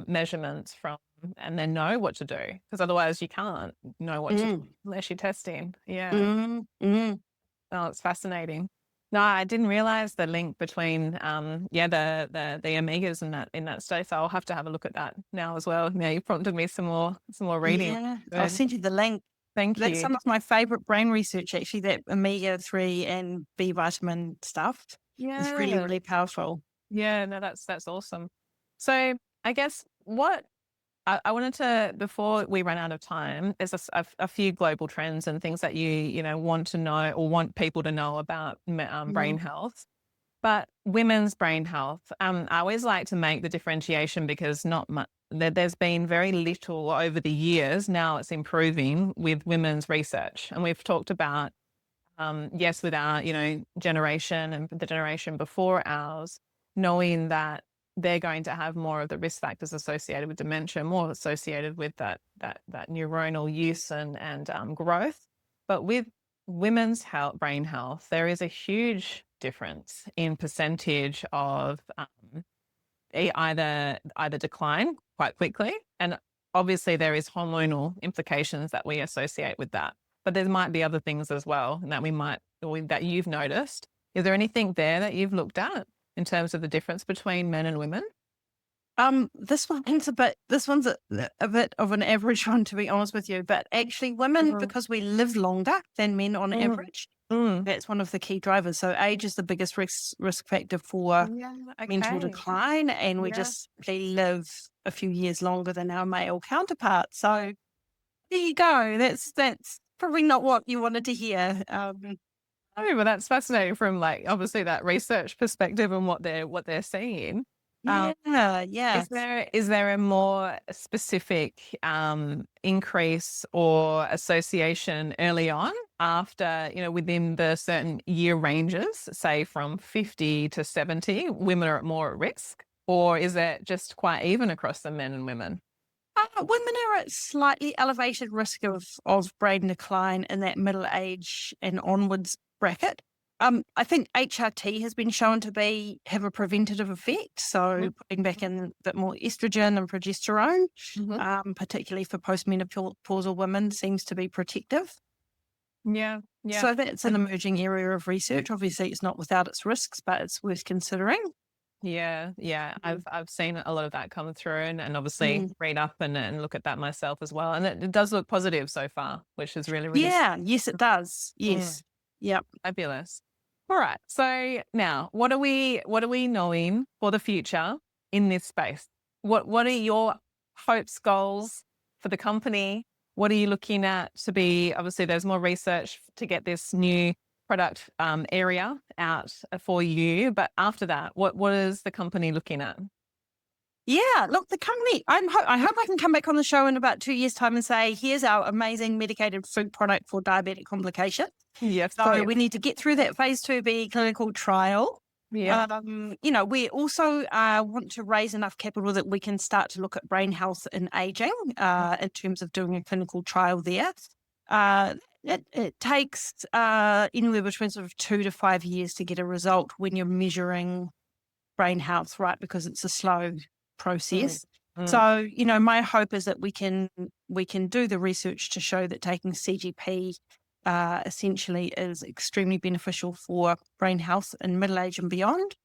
measurements from and then know what to do, because otherwise you can't know what to do unless you're testing. Yeah. Oh, it's fascinating. No, I didn't realize the link between the omegas in that study. So I'll have to have a look at that now as well. Yeah, you prompted me some more reading. Yeah, I'll send you the link. Thank That's you. some of my favorite brain research, actually, that omega-3 and B vitamin stuff. Yeah. It's really, really powerful. Yeah, no, that's awesome. So I guess what I wanted to, before we run out of time, there's a few global trends and things that you want to know or want people to know about brain health. But women's brain health, I always like to make the differentiation because not much. There's been very little over the years. Now it's improving with women's research, and we've talked about yes, with our generation and the generation before ours, knowing that they're going to have more of the risk factors associated with dementia, more associated with that neuronal use and growth. But with women's brain health, there is a huge difference in percentage of either decline quite quickly, and obviously there is hormonal implications that we associate with that. But there might be other things as well, and that you've noticed. Is there anything there that you've looked at in terms of the difference between men and women? This one's a bit of an average one, to be honest with you. But actually, women, because we live longer than men on average, that's one of the key drivers. So age is the biggest risk factor for mental decline, and we just live a few years longer than our male counterparts. So there you go. That's probably not what you wanted to hear. Oh, well, that's fascinating from obviously that research perspective and what they're seeing. Yeah. Is there a more specific increase or association early on after, within the certain year ranges, say from 50 to 70, women are more at risk? Or is it just quite even across the men and women? Women are at slightly elevated risk of brain decline in that middle age and onwards bracket. I think HRT has been shown to have a preventative effect. So putting back in a bit more estrogen and progesterone, particularly for postmenopausal women, seems to be protective. Yeah. So that's an emerging area of research. Obviously, it's not without its risks, but it's worth considering. Yeah. I've seen a lot of that come through and obviously read up and look at that myself as well. And it does look positive so far, which is really, really yes, it does. Yes. Yep. Fabulous. All right. So now what are we knowing for the future in this space? What are your hopes, goals for the company? What are you looking at to be, obviously there's more research to get this new product area out for you, but after that, what is the company looking at? Yeah, look, the company, I hope I can come back on the show in about 2 years' time and say, here's our amazing medicated food product for diabetic complication. Yes. So we need to get through that phase 2B clinical trial. Yeah. We also want to raise enough capital that we can start to look at brain health and aging in terms of doing a clinical trial there. It takes anywhere between sort of 2 to 5 years to get a result when you're measuring brain health, right? Because it's a slow process. So, my hope is that we can do the research to show that taking CGP essentially is extremely beneficial for brain health in middle age and beyond.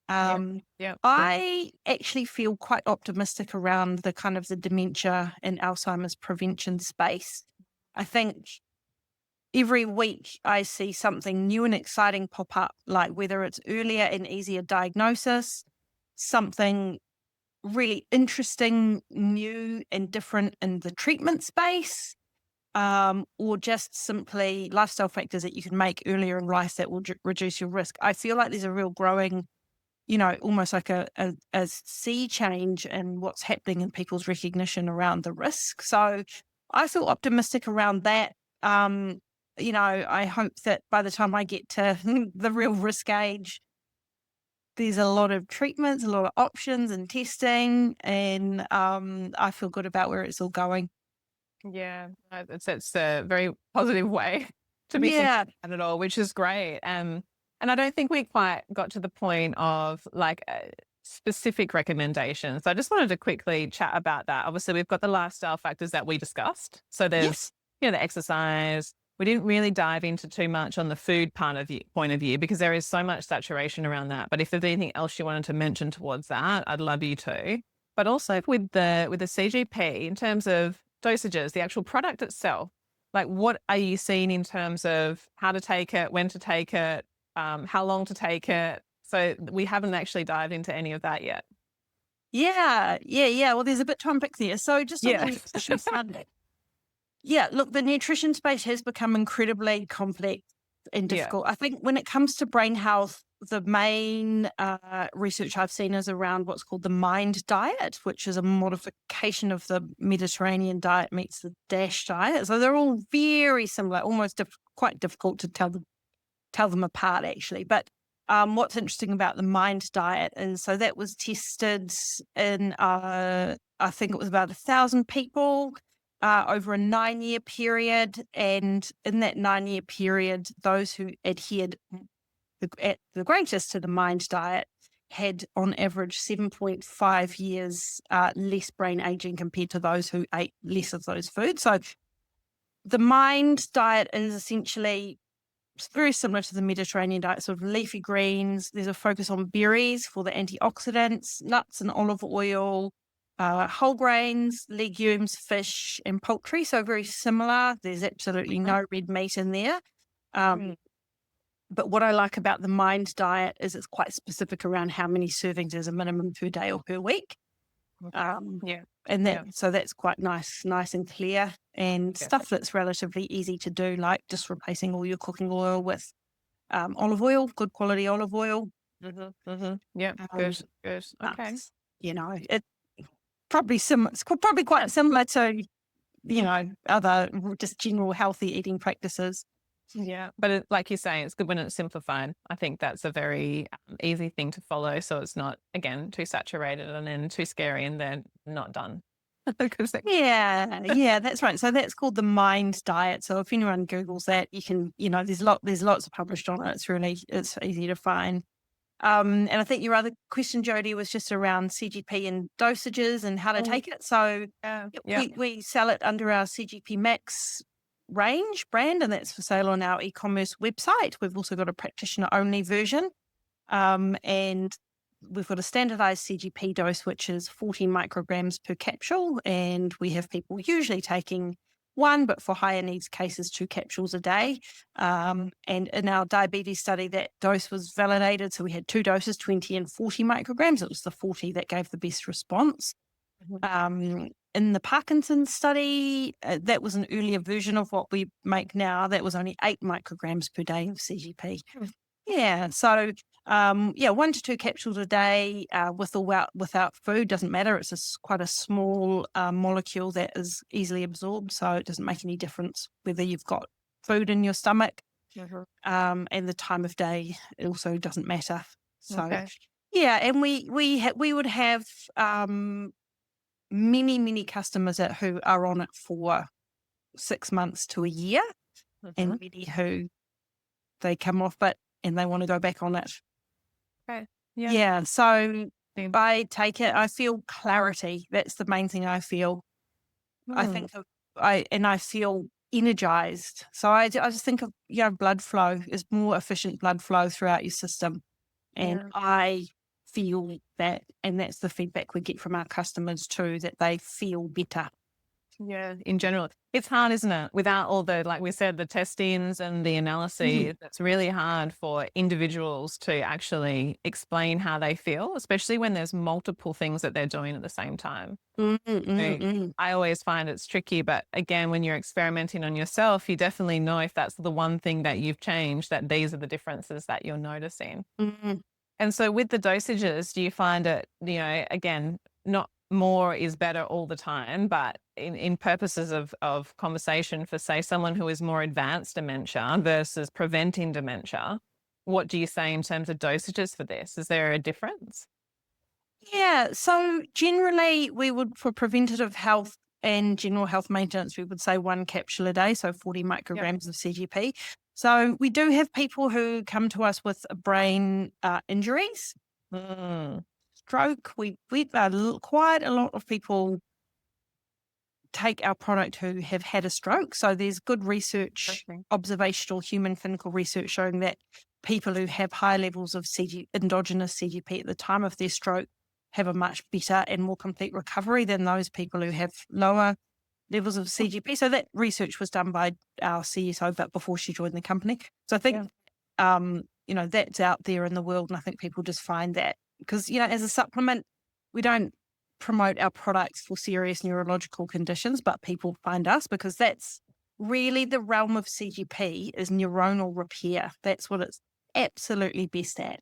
I actually feel quite optimistic around the kind of the dementia and Alzheimer's prevention space. I think every week I see something new and exciting pop up, like whether it's earlier and easier diagnosis, something really interesting, new and different in the treatment space, or just simply lifestyle factors that you can make earlier in life that will reduce your risk. I feel like there's a real growing almost like a sea change in what's happening in people's recognition around the risk. So I feel optimistic around that. I hope that by the time I get to the real risk age, there's a lot of treatments, a lot of options and testing, and I feel good about where it's all going. Yeah, it's a very positive way to be thinking Yeah. about it all, which is great. And I don't think we quite got to the point of like specific recommendations. So I just wanted to quickly chat about that. Obviously, we've got the lifestyle factors that we discussed. So there's, Yes. the exercise. We didn't really dive into too much on the food point of view because there is so much saturation around that. But if there's anything else you wanted to mention towards that, I'd love you to. But also with the CGP, in terms of dosages, the actual product itself, like what are you seeing in terms of how to take it, when to take it, how long to take it? So we haven't actually dived into any of that yet. Yeah. Well, there's a bit to unpick there. So just on the Yeah. nutrition side, yeah, look, the nutrition space has become incredibly complex and Yeah. difficult. I think when it comes to brain health, the main research I've seen is around what's called the MIND diet, which is a modification of the Mediterranean diet meets the DASH diet. So they're all very similar, almost quite difficult to tell them apart, actually. But what's interesting about the MIND diet is, so that was tested in, I think it was about 1,000 people over a 9-year period. And in that 9-year period, those who adhered at the greatest to the MIND diet had on average 7.5 years less brain aging compared to those who ate less of those foods. So the MIND diet is essentially very similar to the Mediterranean diet, sort of leafy greens. There's a focus on berries for the antioxidants, nuts and olive oil, whole grains, legumes, fish, and poultry. So very similar. There's absolutely no red meat in there. But what I like about the MIND diet is it's quite specific around how many servings is a minimum per day or per week. Yeah. And so that's quite nice and clear, and stuff that's relatively easy to do, like just replacing all your cooking oil with olive oil, good quality olive oil. Yeah. Good. Okay. It probably it's probably quite similar to other just general healthy eating practices. Yeah. But like you say, it's good when it's simplified. I think that's a very easy thing to follow. So it's not, again, too saturated and then too scary and then not done. Yeah, that's right. So that's called the MIND diet. So if anyone Googles that, you can, there's lots published on it. It's easy to find. And I think your other question, Jodi, was just around CGP and dosages and how to take it. So we sell it under our CGP Max brand, and that's for sale on our e-commerce website. We've also got a practitioner-only version, and we've got a standardized CGP dose, which is 40 micrograms per capsule, and we have people usually taking 1, but for higher needs cases, 2 capsules a day. And in our diabetes study, that dose was validated. So we had 2 doses, 20 and 40 micrograms. It was the 40 that gave the best response. In the Parkinson's study, that was an earlier version of what we make now. That was only 8 micrograms per day of CGP. Yeah, so 1 to 2 capsules a day with or without food, doesn't matter. It's quite a small molecule that is easily absorbed, so it doesn't make any difference whether you've got food in your stomach. And the time of day, it also doesn't matter. So and we would have many customers who are on it for 6 months to a year, and many who they come off and they want to go back on it. Yeah. So I take it, I feel clarity. That's the main thing I feel. I think I feel energized. So I just think of blood flow is more efficient blood flow throughout your system, and I feel that, and that's the feedback we get from our customers too, that they feel better. Yeah, in general. It's hard, isn't it? Without all the, like we said, the testings and the analyses, it's really hard for individuals to actually explain how they feel, especially when there's multiple things that they're doing at the same time. I always find it's tricky, but again, when you're experimenting on yourself, you definitely know if that's the one thing that you've changed, that these are the differences that you're noticing. And so with the dosages, do you find it, again, not more is better all the time, but in purposes of conversation for, say, someone who is more advanced dementia versus preventing dementia, what do you say in terms of dosages for this? Is there a difference? Yeah. So generally, we would, for preventative health and general health maintenance, we would say 1 capsule a day, so 40 Yep. micrograms of CGP. So we do have people who come to us with brain injuries, Mm, stroke. We quite a lot of people take our product who have had a stroke. So there's good research, interesting. observational human clinical research showing that people who have high levels of endogenous CGP at the time of their stroke have a much better and more complete recovery than those people who have lower levels of CGP. So that research was done by our CSO, but before she joined the company. So I think, that's out there in the world. And I think people just find that because, as a supplement, we don't promote our products for serious neurological conditions, but people find us because that's really the realm of CGP is neuronal repair. That's what it's absolutely best at.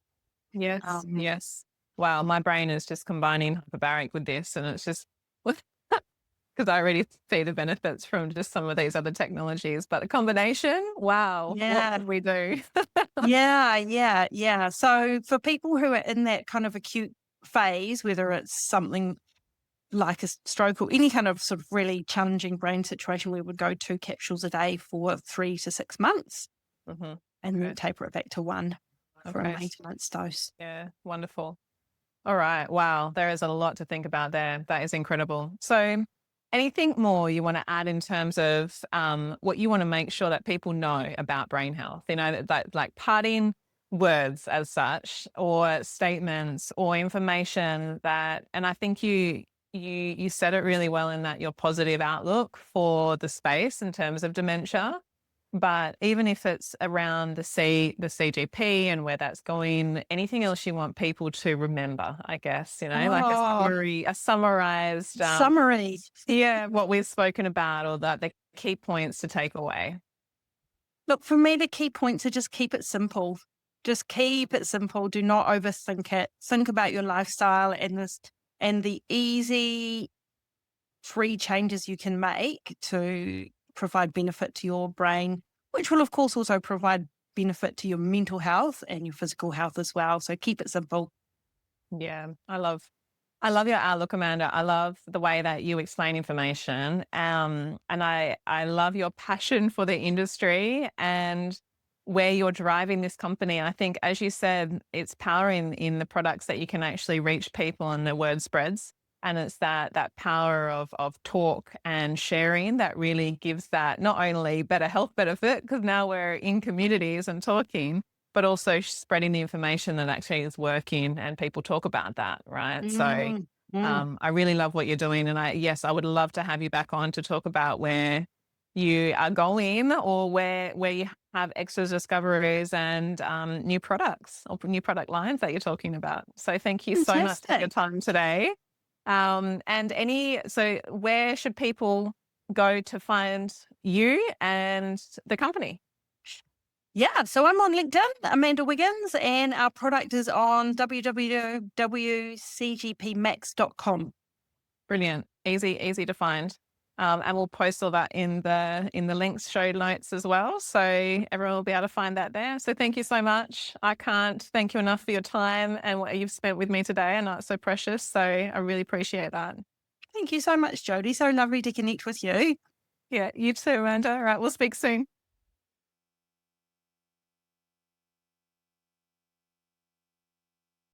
Yes, Um, yes. Wow, my brain is just combining hyperbaric with this, and it's just because I already see the benefits from just some of these other technologies, but the combination, wow, what yeah, could we do? yeah. So for people who are in that kind of acute phase, whether it's something like a stroke or any kind of sort of really challenging brain situation, we would go 2 capsules a day for 3 to 6 months hmm and then Okay. taper it back to 1 for a Okay. maintenance dose. Yeah. Wonderful. All right. Wow. There is a lot to think about there. That is incredible. So, anything more you want to add in terms of what you want to make sure that people know about brain health? That like parting words as such, or statements, or information that. And I think you said it really well in that your positive outlook for the space in terms of dementia. But even if it's around the CGP and where that's going, anything else you want people to remember, I guess, like Oh, a summarized, summary. yeah, what we've spoken about or the key points to take away. Look, for me, the key points are just keep it simple. Just keep it simple. Do not overthink it. Think about your lifestyle and the easy free changes you can make to provide benefit to your brain, which will of course also provide benefit to your mental health and your physical health as well. So keep it simple. Yeah, I love your outlook, Amanda. I love the way that you explain information. And I love your passion for the industry and where you're driving this company. I think, as you said, it's power in the products that you can actually reach people and the word spreads. And it's that power of talk and sharing that really gives that not only better health benefit, because now we're in communities and talking, but also spreading the information that actually is working and people talk about that, right? So Mm, mm. I really love what you're doing. And I would love to have you back on to talk about where you are going or where you have extra discoveries and new products or new product lines that you're talking about. So thank you so much for your Fantastic. time today. So where should people go to find you and the company? Yeah, so I'm on LinkedIn, Amanda Wiggins, and our product is on www.cgpmax.com. Brilliant. Easy to find. And we'll post all that in the links show notes as well. So everyone will be able to find that there. So thank you so much. I can't thank you enough for your time and what you've spent with me today. I know it's so precious. So I really appreciate that. Thank you so much, Jodi. So lovely to connect with you. Yeah, you too, Amanda. All right, we'll speak soon.